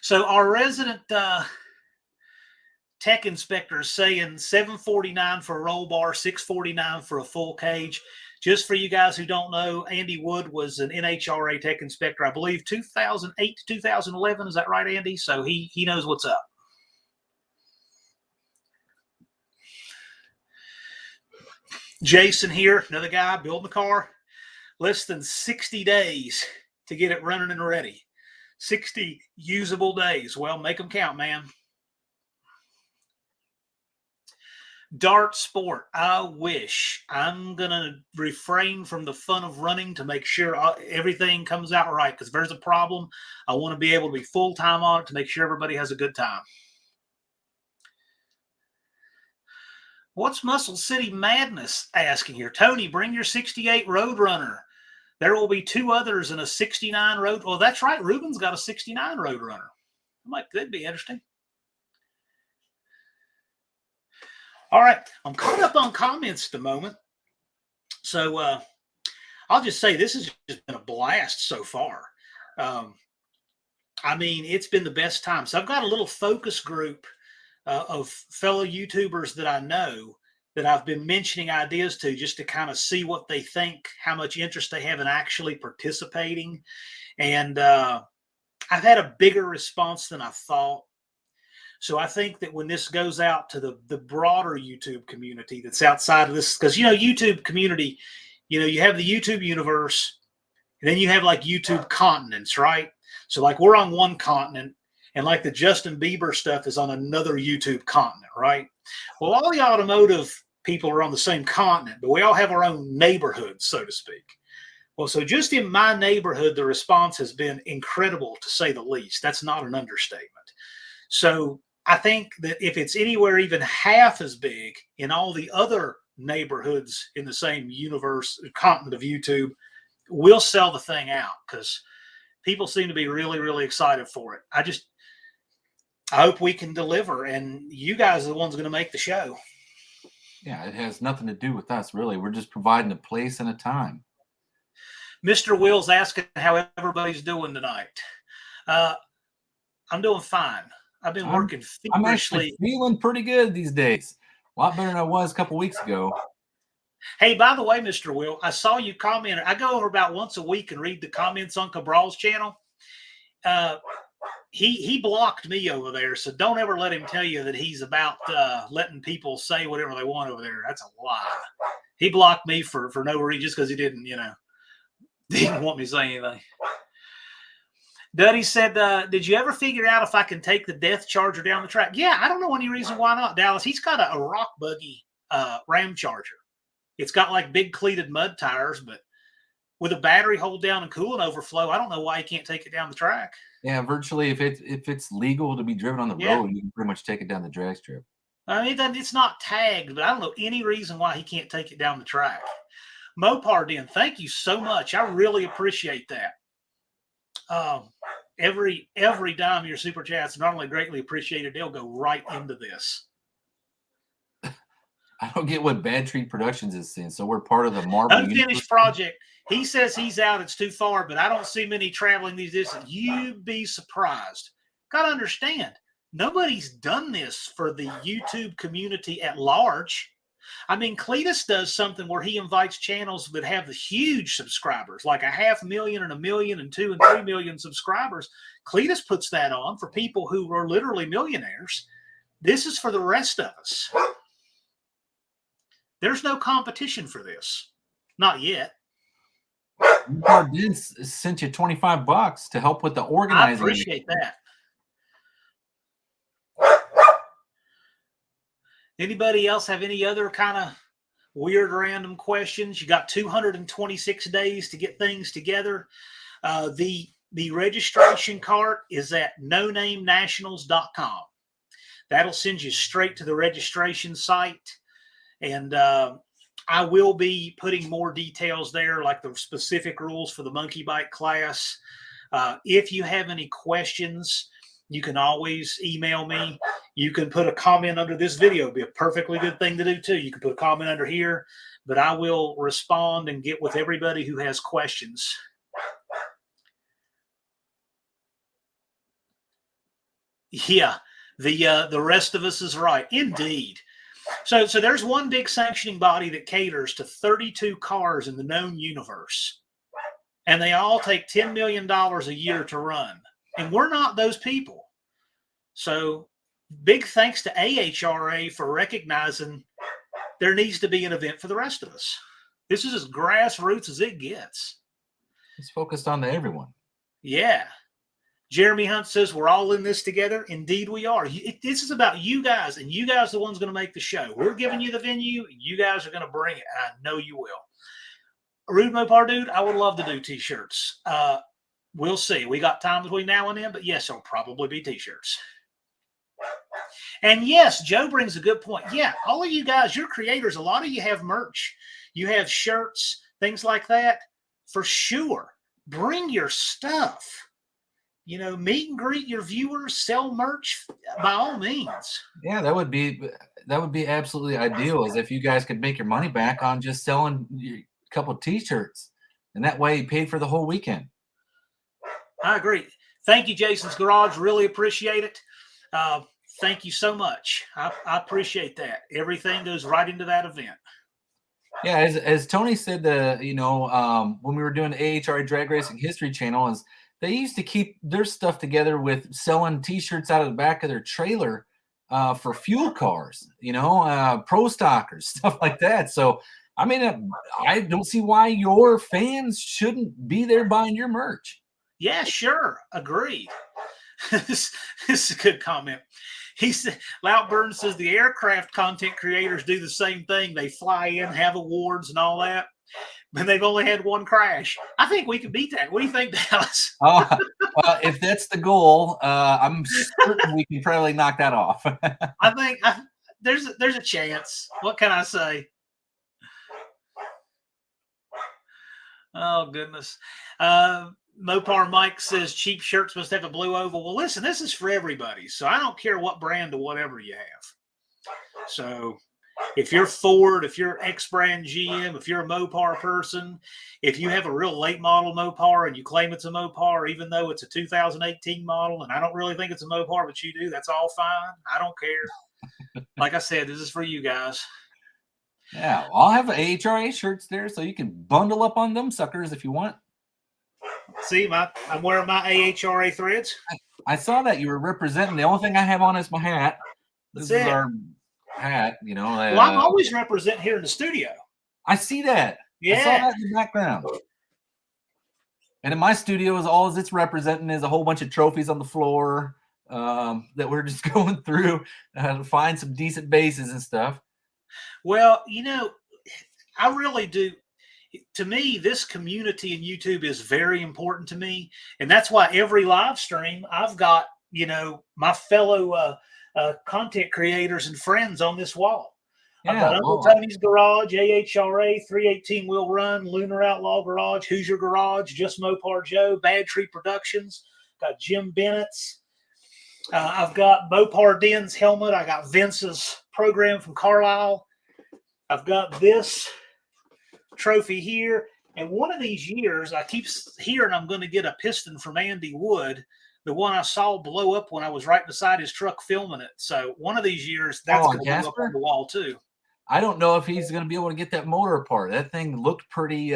So our resident tech inspector is saying $749 for a roll bar, $649 for a full cage. Just for you guys who don't know, Andy Wood was an NHRA tech inspector, I believe, 2008 to 2011. Is that right, Andy? So he knows what's up. Jason here, another guy building the car. Less than 60 days to get it running and ready. 60 usable days. Well, make them count, man. Dart sport. I wish. I'm going to refrain from the fun of running to make sure everything comes out right. Because if there's a problem, I want to be able to be full-time on it to make sure everybody has a good time. What's Muscle City Madness asking here? Tony, bring your 68 Roadrunner. There will be 2 others in a 69 Road. Well, that's right. Ruben's got a 69 Roadrunner. That'd be interesting. All right. I'm caught up on comments at the moment. So I'll just say this has just been a blast so far. I mean, it's been the best time. So I've got a little focus group of fellow YouTubers that I know that I've been mentioning ideas to just to kind of see what they think, how much interest they have in actually participating. And I've had a bigger response than I thought. So I think that when this goes out to the broader YouTube community that's outside of this, because, you know, YouTube community, you know, you have the YouTube universe, and then you have like YouTube continents, right? So like we're on one continent, and like the Justin Bieber stuff is on another YouTube continent, right? Well, all the automotive people are on the same continent, but we all have our own neighborhoods, so to speak. Well, so just in my neighborhood, the response has been incredible, to say the least. That's not an understatement. So I think that if it's anywhere even half as big in all the other neighborhoods in the same universe, continent of YouTube, we'll sell the thing out, because people seem to be really, really excited for it. I hope we can deliver, and you guys are the ones going to make the show. Yeah, it has nothing to do with us, really. We're just providing a place and a time. Mr. Will's asking how everybody's doing tonight. I'm doing fine. I've been working feverishly. I'm actually feeling pretty good these days. A lot better than I was a couple weeks ago. Hey, by the way, Mr. Will, I saw you comment. I go over about once a week and read the comments on Cabral's channel. He blocked me over there, so don't ever let him tell you that he's about letting people say whatever they want over there. That's a lie. He blocked me for no reason, just because he didn't want me to say anything. Duddy said, did you ever figure out if I can take the Death Charger down the track? Yeah, I don't know any reason why not, Dallas. He's got a rock buggy Ram Charger. It's got like big cleated mud tires, but with a battery hold down and coolant overflow, I don't know why he can't take it down the track. Yeah, virtually, if it's legal to be driven on the road, you can pretty much take it down the drag strip. I mean, it's not tagged, but I don't know any reason why he can't take it down the track. Mopar Den, thank you so much. I really appreciate that. Every dime of your super chats, not only greatly appreciated, they'll go right into this. I don't get what Bad Tree Productions is saying. So we're part of the Marvel Unfinished project. He says he's out. It's too far, but I don't see many traveling these distances. You'd be surprised. Got to understand, nobody's done this for the YouTube community at large. I mean, Cletus does something where he invites channels that have the huge subscribers, like 500,000 and 1 million and 2 and 3 million subscribers. Cletus puts that on for people who are literally millionaires. This is for the rest of us. There's no competition for this. Not yet. Mopar Den sent you $25 to help with the organizing. I appreciate that. Anybody else have any other kind of weird random questions? You got 226 days to get things together. The registration cart is at nonamenationals.com. That'll send you straight to the registration site. And I will be putting more details there, like the specific rules for the monkey bike class. If you have any questions, you can always email me. You can put a comment under this video. It'd be a perfectly good thing to do too. You can put a comment under here, but I will respond and get with everybody who has questions. Yeah, the rest of us is right. Indeed. So there's one big sanctioning body that caters to 32 cars in the known universe, and they all take $10 million a year to run, and we're not those people. So big thanks to AHRA for recognizing there needs to be an event for the rest of us. This is as grassroots as it gets. It's focused on everyone. Yeah. Jeremy Hunt says we're all in this together. Indeed, we are. This is about you guys, and you guys are the ones going to make the show. We're giving you the venue. You guys are going to bring it. I know you will. Rude Mopar Dude, I would love to do T-shirts. We'll see. We got time between now and then, but yes, there'll probably be T-shirts. And yes, Joe brings a good point. Yeah, all of you guys, you're creators. A lot of you have merch. You have shirts, things like that. For sure. Bring your stuff. Meet and greet your viewers, sell merch by all means. Yeah, that would be absolutely ideal, as if you guys could make your money back on just selling a couple of T-shirts, and that way you paid for the whole weekend. I agree. Thank you, Jason's Garage. Really appreciate it. Thank you so much. I appreciate that. Everything goes right into that event. Yeah, as Tony said, when we were doing the AHRA Drag Racing History Channel, they used to keep their stuff together with selling T-shirts out of the back of their trailer for fuel cars, pro stockers, stuff like that. So, I mean, I don't see why your fans shouldn't be there buying your merch. Yeah, sure. Agreed. this is a good comment. He said, Loudburn says the aircraft content creators do the same thing. They fly in, have awards and all that, but they've only had one crash. I think we can beat that. What do you think, Dallas? Well, if that's the goal, I'm certain we can probably knock that off. I think there's a chance. What can I say? Oh, goodness. Mopar Mike says cheap shirts must have a blue oval. Well, listen, this is for everybody. So I don't care what brand or whatever you have. So if you're Ford, if you're X-brand GM, if you're a Mopar person, if you have a real late model Mopar and you claim it's a Mopar, even though it's a 2018 model, and I don't really think it's a Mopar, but you do, that's all fine. I don't care. Like I said, this is for you guys. Yeah, I'll have AHRA shirts there, so you can bundle up on them suckers if you want. See, I'm wearing my AHRA threads. I saw that you were representing. The only thing I have on is my hat. This is our hat, Well, I'm always representing here in the studio. I see that. Yeah. I saw that in the background. And in my studio, is all it's representing is a whole bunch of trophies on the floor that we're just going through to find some decent bases and stuff. Well, I really do. To me, this community in YouTube is very important to me. And that's why every live stream, I've got, my fellow content creators and friends on this wall. Yeah, I've got Uncle Tony's Garage, AHRA, 318 Wheel Run, Lunar Outlaw Garage, Hoosier Garage, Just Mopar Joe, Bad Tree Productions, got Jim Bennett's. I've got Mopar Den's helmet. I got Vince's program from Carlisle. I've got this trophy here. And one of these years, I keep hearing I'm going to get a piston from Andy Wood, the one I saw blow up when I was right beside his truck filming it. So one of these years, that's going to blow up on the wall too. I don't know if he's going to be able to get that motor apart. That thing looked pretty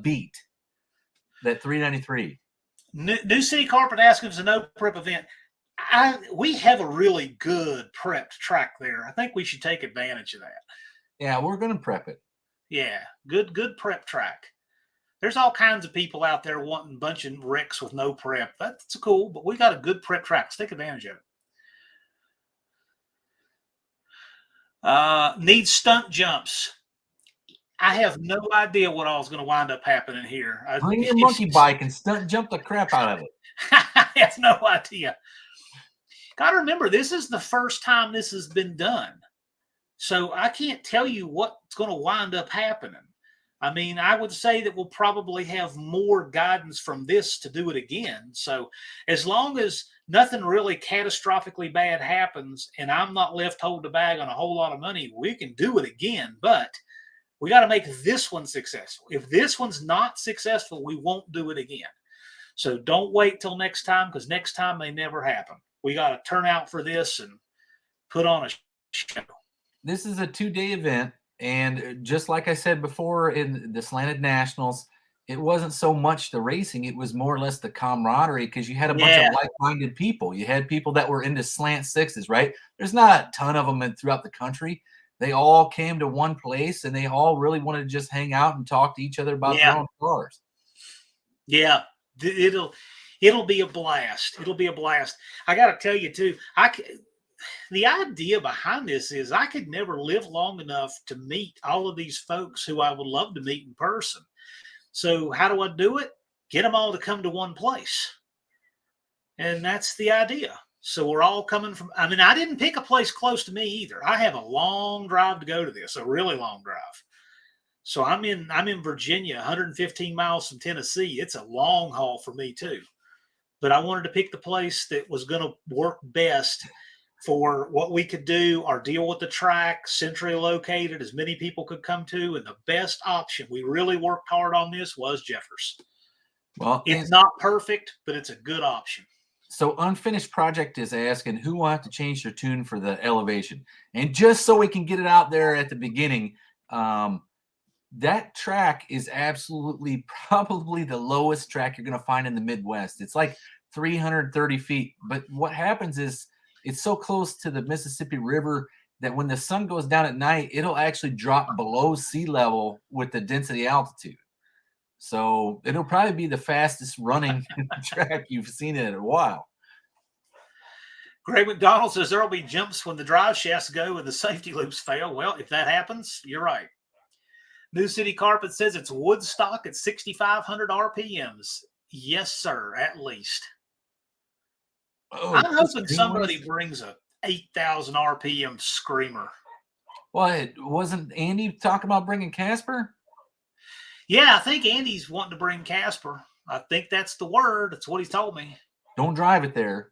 beat, that 393. New City Carpet asks if it's a no prep event. We have a really good prepped track there. I think we should take advantage of that. Yeah, we're going to prep it. Yeah, good prep track. There's all kinds of people out there wanting a bunch of wrecks with no prep. That's cool, but we got a good prep track. Let's take advantage of it. Needs stunt jumps. I have no idea what all is going to wind up happening here. Bring your monkey bike and stunt jump the crap out of it. I have no idea. Got to remember, this is the first time this has been done. So I can't tell you what's going to wind up happening. I mean, I would say that we'll probably have more guidance from this to do it again. So as long as nothing really catastrophically bad happens and I'm not left holding the bag on a whole lot of money, we can do it again. But we got to make this one successful. If this one's not successful, we won't do it again. So don't wait till next time, because next time may never happen. We got to turn out for this and put on a show. This is a 2-day event. And just like I said before in the Slanted Nationals, it wasn't so much the racing. It was more or less the camaraderie, because you had a bunch of like-minded people. You had people that were into slant sixes, right? There's not a ton of them throughout the country. They all came to one place, and they all really wanted to just hang out and talk to each other about their own cars. Yeah, it'll be a blast. It'll be a blast. I got to tell you, too, the idea behind this is I could never live long enough to meet all of these folks who I would love to meet in person. So how do I do it? Get them all to come to one place. And that's the idea. So we're all coming from, I mean, I didn't pick a place close to me either. I have a long drive to go to this, a really long drive. So I'm in Virginia, 115 miles from Tennessee. It's a long haul for me too. But I wanted to pick the place that was going to work best for what we could do, our deal with the track, centrally located, as many people could come to. And the best option, we really worked hard on this, was Jeffers. Well, it's not perfect, but it's a good option. So Unfinished Project is asking who will have to change their tune for the elevation. And just so we can get it out there at the beginning, that track is absolutely probably the lowest track you're going to find in the Midwest. It's like 330 feet. But what happens is it's so close to the Mississippi River that when the sun goes down at night, it'll actually drop below sea level with the density altitude. So it'll probably be the fastest running track you've seen in a while. Greg McDonald says there'll be jumps when the drive shafts go and the safety loops fail. Well, if that happens, you're right. New City Carpet says it's Woodstock at 6,500 RPMs. Yes, sir, at least. Oh, I'm hoping somebody brings a 8,000 RPM screamer. What, wasn't Andy talking about bringing Casper? Yeah, I think Andy's wanting to bring Casper. I think that's the word. That's what he's told me. Don't drive it there.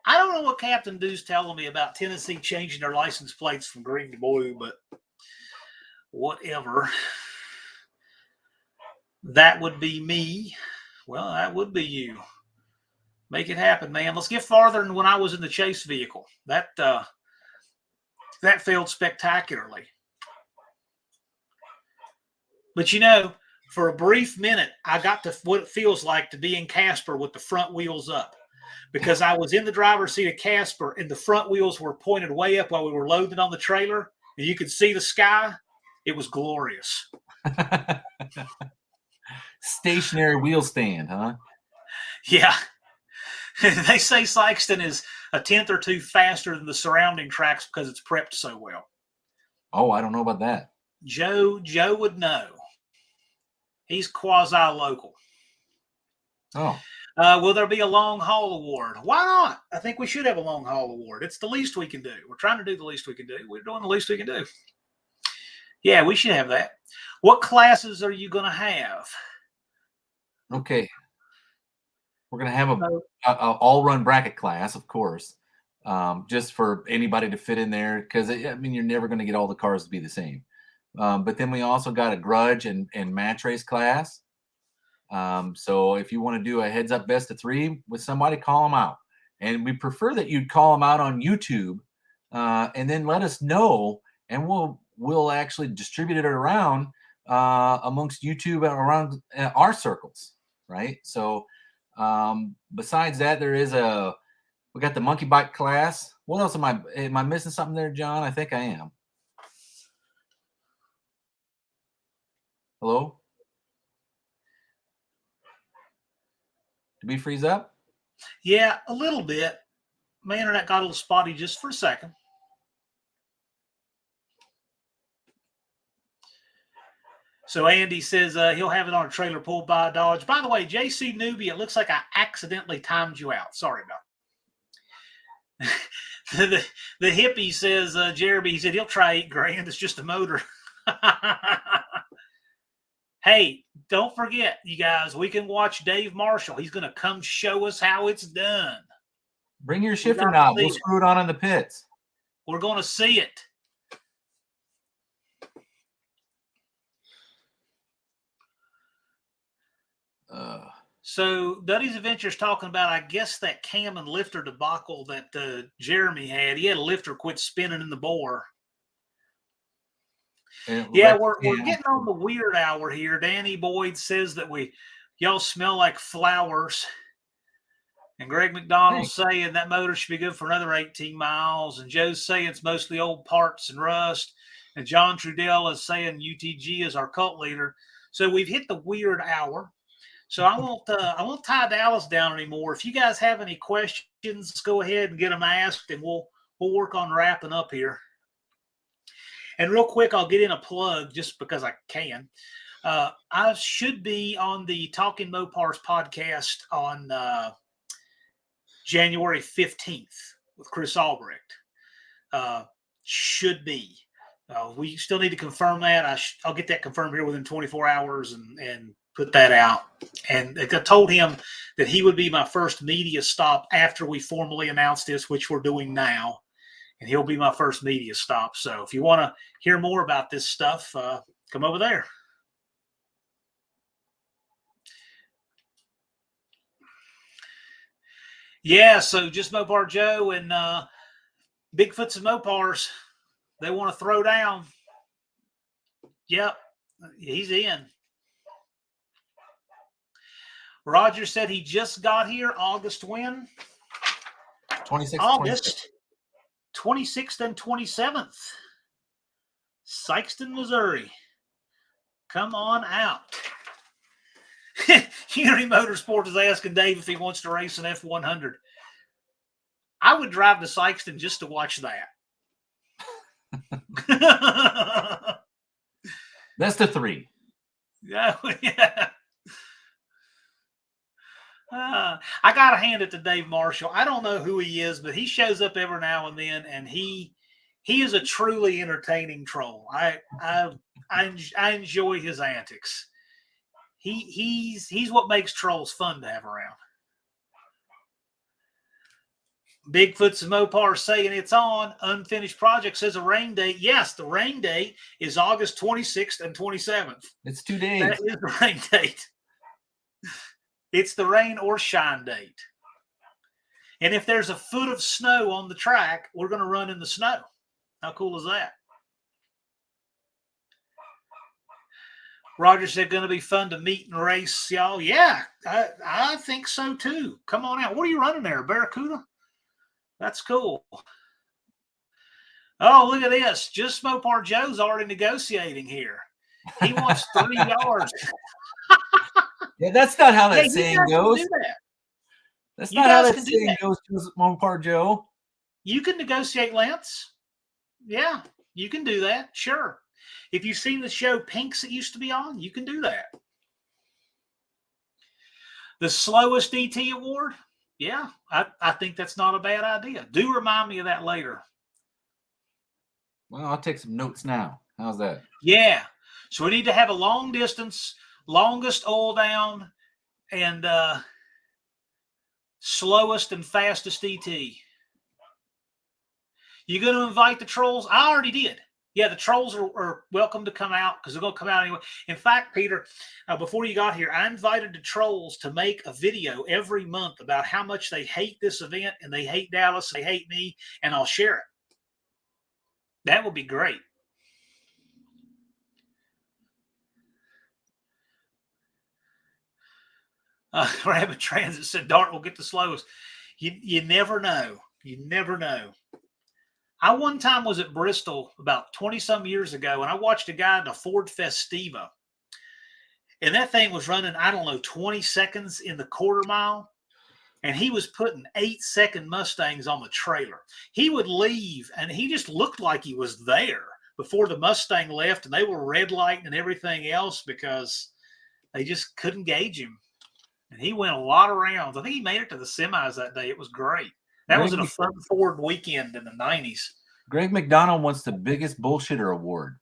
I don't know what Captain Dew's telling me about Tennessee changing their license plates from green to blue, but whatever. That would be me. Well, that would be you. Make it happen, man. Let's get farther than when I was in the chase vehicle. That failed spectacularly. But you know, for a brief minute, I got to what it feels like to be in Casper with the front wheels up, because I was in the driver's seat of Casper and the front wheels were pointed way up while we were loading on the trailer, and you could see the sky. It was glorious. Stationary wheel stand, huh? Yeah. They say Sikeston is a tenth or two faster than the surrounding tracks because it's prepped so well. Oh, I don't know about that. Joe would know. He's quasi-local. Oh. Will there be a long haul award? Why not? I think we should have a long haul award. It's the least we can do. We're trying to do the least we can do. We're doing the least we can do. Yeah, we should have that. What classes are you going to have? Okay. We're going to have a all-run bracket class, of course, just for anybody to fit in there, because, I mean, you're never going to get all the cars to be the same. But then we also got a grudge and match race class. So if you want to do a heads-up best of three with somebody, call them out. And we prefer that you'd call them out on YouTube and then let us know, and we'll actually distribute it around amongst YouTube and around our circles, right? So besides that, we got the monkey bike class. What else am I missing something there, John? I think I am. Hello? Did we freeze up? Yeah, a little bit. My internet got a little spotty just for a second. So Andy says he'll have it on a trailer pulled by a Dodge. By the way, JC Newbie, it looks like I accidentally timed you out. Sorry about it. the hippie says, Jeremy, he said he'll try $8,000. It's just a motor. Hey, don't forget, you guys, we can watch Dave Marshall. He's going to come show us how it's done. Bring your shifter knob. We'll screw it on in the pits. We're going to see it. So Duddy's Adventures talking about, I guess, that cam and lifter debacle that Jeremy had. He had a lifter quit spinning in the bore. Yeah, we're getting on the weird hour here. Danny Boyd says that y'all smell like flowers. And Greg McDonald's saying that motor should be good for another 18 miles. And Joe's saying it's mostly old parts and rust. And John Trudell is saying UTG is our cult leader. So we've hit the weird hour. So I won't tie Dallas down anymore. If you guys have any questions, go ahead and get them asked, and we'll work on wrapping up here. And real quick, I'll get in a plug just because I can. I should be on the Talking Mopars podcast on January 15th with Chris Albrecht. Should be. We still need to confirm that. I'll get that confirmed here within 24 hours and put that out. And I told him that he would be my first media stop after we formally announce this, which we're doing now. And he'll be my first media stop. So if you want to hear more about this stuff, come over there. Yeah, so just Mopar Joe and Bigfoots and Mopars, they want to throw down. Yep, he's in. Roger said he just got here August when? 26th, August 26th and 27th. Sikeston, Missouri. Come on out. Unity Motorsports is asking Dave if he wants to race an F100. I would drive to Sikeston just to watch that. That's the 3. Yeah. I got to hand it to Dave Marshall. I don't know who he is, but he shows up every now and then, and he is a truly entertaining troll. I enjoy his antics. He's what makes trolls fun to have around. Bigfoot's and Mopar saying it's on. Unfinished project says a rain date. Yes, the rain date is August 26th and 27th. It's 2 days. That is the rain date. It's the rain or shine date. And if there's a foot of snow on the track, we're going to run in the snow. How cool is that? Roger said, going to be fun to meet and race, y'all. Yeah, I think so too. Come on out. What are you running there, Barracuda? That's cool. Oh, look at this. Just Mopar Joe's already negotiating here. He wants 3 yards. Yeah, that's not how that saying goes. That. That's not how that saying goes to Mopar Joe. You can negotiate lengths. Yeah, you can do that. Sure. If you've seen the show Pinks that used to be on, you can do that. The slowest ET award? Yeah, I think that's not a bad idea. Do remind me of that later. Well, I'll take some notes now. How's that? Yeah. So we need to have a long distance, longest oil down, and slowest and fastest ET. You going to invite the trolls? I already did. Yeah, the trolls are welcome to come out because they're going to come out anyway. In fact, Peter, before you got here, I invited the trolls to make a video every month about how much they hate this event and they hate Dallas, they hate me, and I'll share it. That would be great. Rabbit Transit said Dart will get the slowest. You never know. You never know. I one time was at Bristol about 20-some years ago, and I watched a guy in a Ford Festiva. And that thing was running, I don't know, 20 seconds in the quarter mile. And he was putting 8-second Mustangs on the trailer. He would leave, and he just looked like he was there before the Mustang left, and they were red lighting and everything else because they just couldn't gauge him. And he went a lot of rounds. I think he made it to the semis that day. It was great. That was a fun Ford weekend in the 90s. Greg McDonald wants the biggest bullshitter award.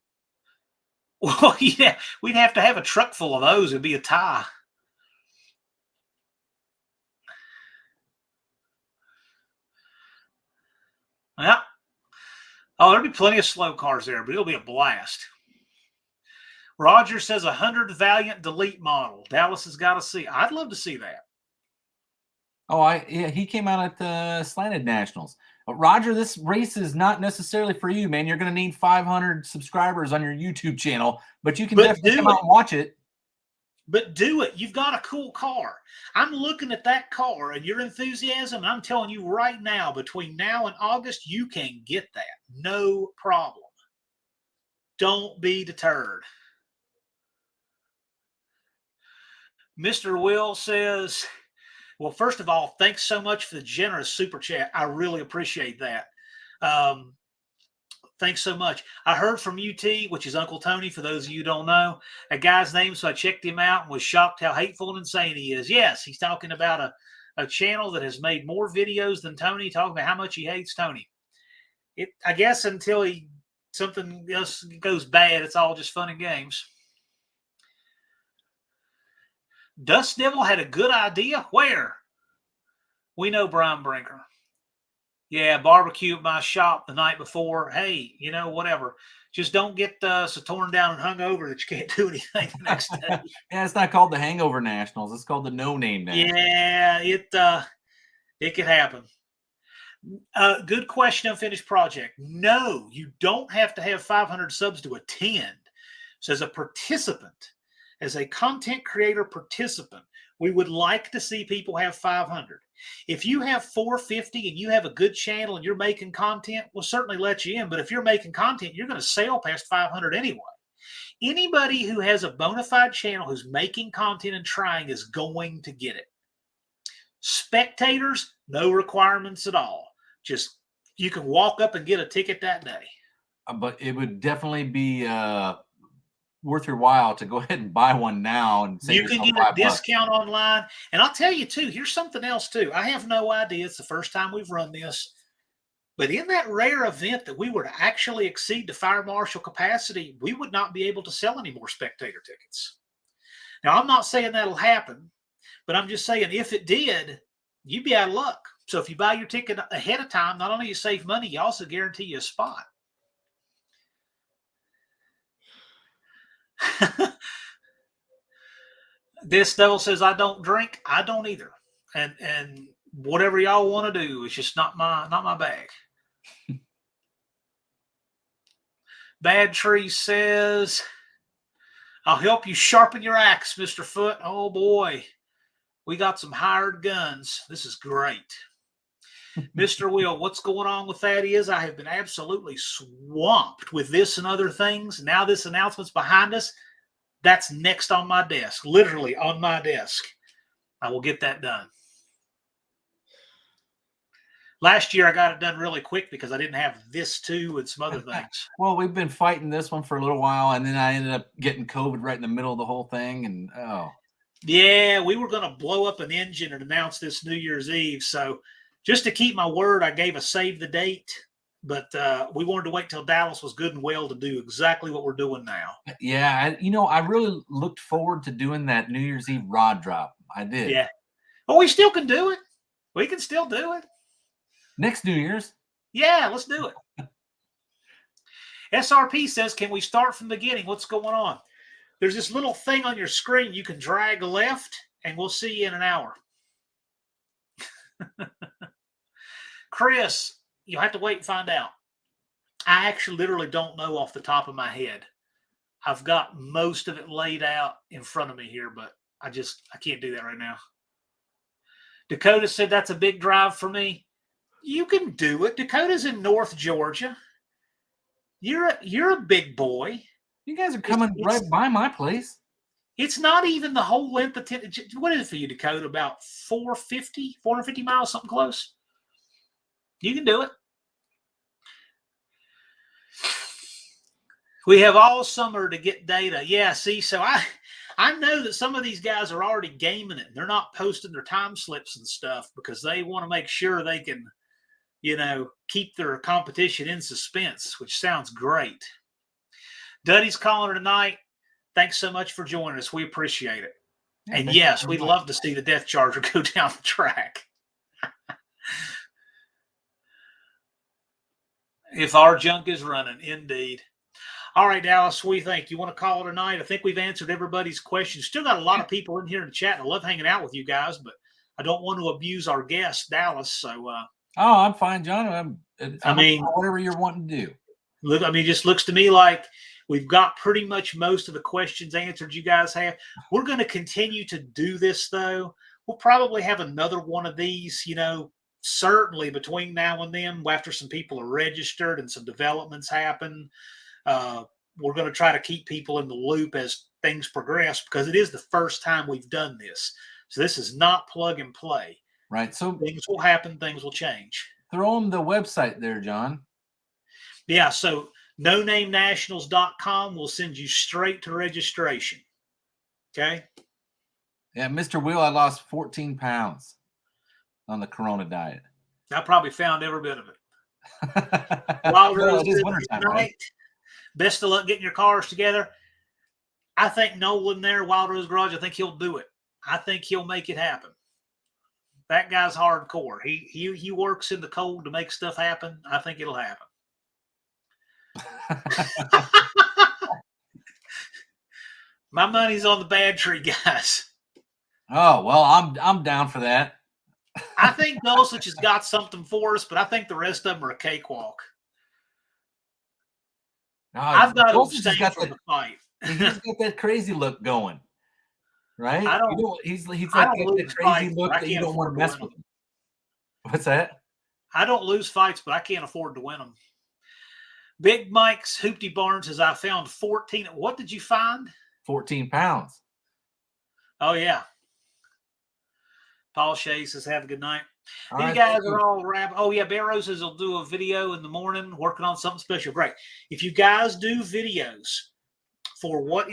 Well, yeah, we'd have to have a truck full of those. It'd be a tie. Yeah. Oh, there'll be plenty of slow cars there, but it'll be a blast. Roger says 100 Valiant Delete model. Dallas has got to see. I'd love to see that. Oh, yeah, he came out at the Slanted Nationals. Roger, this race is not necessarily for you, man. You're going to need 500 subscribers on your YouTube channel, but you can definitely come out and watch it. But do it. You've got a cool car. I'm looking at that car and your enthusiasm. I'm telling you right now, between now and August, you can get that. No problem. Don't be deterred. Mr. Will says, well, first of all, thanks so much for the generous super chat. I really appreciate that. Thanks so much. I heard from UT, which is Uncle Tony, for those of you who don't know, a guy's name, so I checked him out and was shocked how hateful and insane he is. Yes, he's talking about a channel that has made more videos than Tony, talking about how much he hates Tony. I guess until something else goes bad, it's all just fun and games. Dust Devil had a good idea. Where? We know Brian Brinker. Yeah, barbecue at my shop the night before. Hey, whatever. Just don't get so torn down and hung over that you can't do anything the next day. Yeah, it's not called the Hangover Nationals. It's called the No Name Nationals. Yeah, it could happen. Good question on finished project. No, you don't have to have 500 subs to attend. So as a participant, as a content creator participant, We would like to see people have 500. If you have 450 and you have a good channel and you're making content, we'll certainly let you in. But if you're making content, you're going to sail past 500 anyway. Anybody who has a bona fide channel who's making content and trying is going to get it. Spectators, no requirements at all. Just you can walk up and get a ticket that day. But it would definitely be worth your while to go ahead and buy one now and save you can get a discount online. And I'll tell you too, here's something else too. I have no idea. It's the first time we've run this. But in that rare event that we were to actually exceed the fire marshal capacity, we would not be able to sell any more spectator tickets. Now, I'm not saying that'll happen, but I'm just saying if it did, you'd be out of luck. So if you buy your ticket ahead of time, not only you save money, you also guarantee you a spot. This devil says, I don't drink. I don't either. And whatever y'all want to do, it's just not my bag. Bad Tree says, I'll help you sharpen your axe, Mr. Foote. Oh boy, we got some hired guns. This is great. Mr. Will, what's going on with that is I have been absolutely swamped with this and other things. Now this announcement's behind us. That's next on my desk, literally on my desk. I will get that done. Last year, I got it done really quick because I didn't have this too and some other things. Well, we've been fighting this one for a little while, and then I ended up getting COVID right in the middle of the whole thing. And yeah, we were going to blow up an engine and announce this New Year's Eve. So just to keep my word, I gave a save the date, but we wanted to wait till Dallas was good and well to do exactly what we're doing now. Yeah, I really looked forward to doing that New Year's Eve rod drop. I did. Yeah. Well, we still can do it. We can still do it. Next New Year's. Yeah, let's do it. SRP says, can we start from the beginning? What's going on? There's this little thing on your screen. You can drag left, and we'll see you in an hour. Chris, you'll have to wait and find out. I actually literally don't know off the top of my head. I've got most of it laid out in front of me here, but I can't do that right now. Dakota said that's a big drive for me. You can do it. Dakota's in North Georgia. You're a big boy. You guys are coming right by my place. It's not even the whole length of what is it for you, Dakota? About 450 miles, something close. You can do it. We have all summer to get data. Yeah, see, so I know that some of these guys are already gaming it. They're not posting their time slips and stuff because they want to make sure they can, keep their competition in suspense, which sounds great. Duddy's calling tonight. Thanks so much for joining us. We appreciate it. Yeah, and yes, we'd love to see the Death Charger go down the track. If our junk is running, indeed. All right, Dallas, what do you think? You want to call it a night? I think we've answered everybody's questions. Still got a lot of people in here in the chat. I love hanging out with you guys, but I don't want to abuse our guest, Dallas. So, I'm fine, John. I mean, whatever you're wanting to do. Look, it just looks to me like we've got pretty much most of the questions answered you guys have. We're going to continue to do this, though. We'll probably have another one of these, certainly between now and then, after some people are registered and some developments happen. We're going to try to keep people in the loop as things progress because it is the first time we've done this. So this is not plug and play. Right. So things will happen. Things will change. Throw them the website there, John. Yeah. So nonamenationals.com will send you straight to registration. Okay. Yeah. Mr. Will, I lost 14 pounds on the Corona diet. I probably found every bit of it. Wild Rose, it is wintertime, right? Best of luck getting your cars together. I think Nolan there, Wild Rose Garage, I think he'll do it. I think he'll make it happen. That guy's hardcore. He works in the cold to make stuff happen. I think it'll happen. My money's on the Bad Tree guys. Oh, well, I'm down for that. I think Dulcich has got something for us, but I think the rest of them are a cakewalk. I've got to abstain from the fight. He's got that crazy look going. right? I don't. He's I like don't the lose crazy fights, look but I that you can't don't want afford to to mess win with them. him. What's that? I don't lose fights, but I can't afford to win them. Big Mike's Hoopty Barnes says, I found 14. What did you find? 14 pounds. Oh, yeah. Paul Shea says, have a good night. All You right, guys thank you. are all wrapped. Oh, yeah. Bear Rose says he'll do a video in the morning working on something special. Great. If you guys do videos for what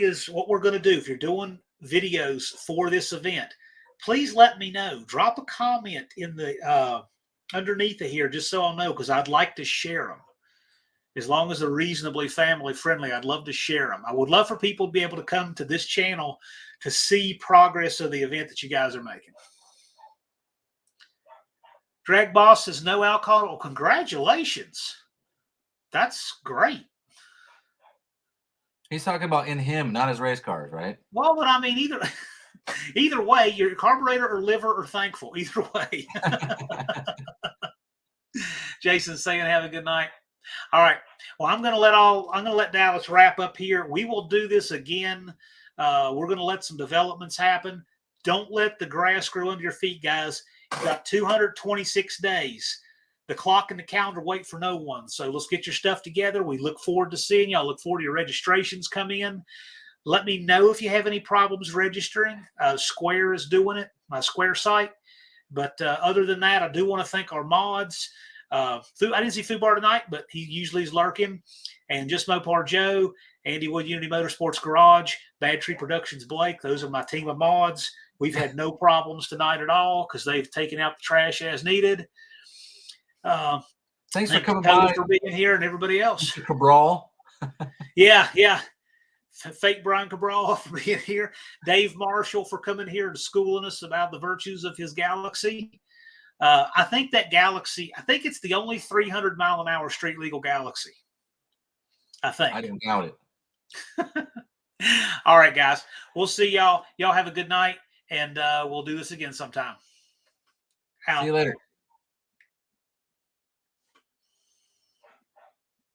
we're going to do, if you're doing videos for this event, please let me know. Drop a comment in the underneath it here just so I'll know, because I'd like to share them. As long as they're reasonably family friendly, I'd love to share them. I would love for people to be able to come to this channel to see progress of the event that you guys are making. Drag Boss says no alcohol. Well, congratulations. That's great. He's talking about in him, not his race cars, right? Well, but I mean, either way, your carburetor or liver are thankful. Either way. Jason's saying have a good night. All right. Well, I'm going to let Dallas wrap up here. We will do this again. We're going to let some developments happen. Don't let the grass grow under your feet, guys. You've got 226 days. The clock and the calendar wait for no one. So let's get your stuff together. We look forward to seeing y'all. Look forward to your registrations come in. Let me know if you have any problems registering. Square is doing it, my Square site. But other than that, I do want to thank our mods. I didn't see Fubar tonight, but he usually is lurking. And Just Mopar Joe, Andy Wood Unity Motorsports Garage, Bad Tree Productions Blake. Those are my team of mods. We've had no problems tonight at all because they've taken out the trash as needed. Thanks for coming Dakota by. for being here and everybody else. Mr. Cabral. Yeah. Fake Brian Cabral for being here. Dave Marshall for coming here and schooling us about the virtues of his Galaxy. I think that Galaxy, I think it's the only 300 mile an hour street legal Galaxy. I think. I don't doubt it. All right, guys. We'll see y'all. Y'all have a good night, and we'll do this again sometime. Out. See you later.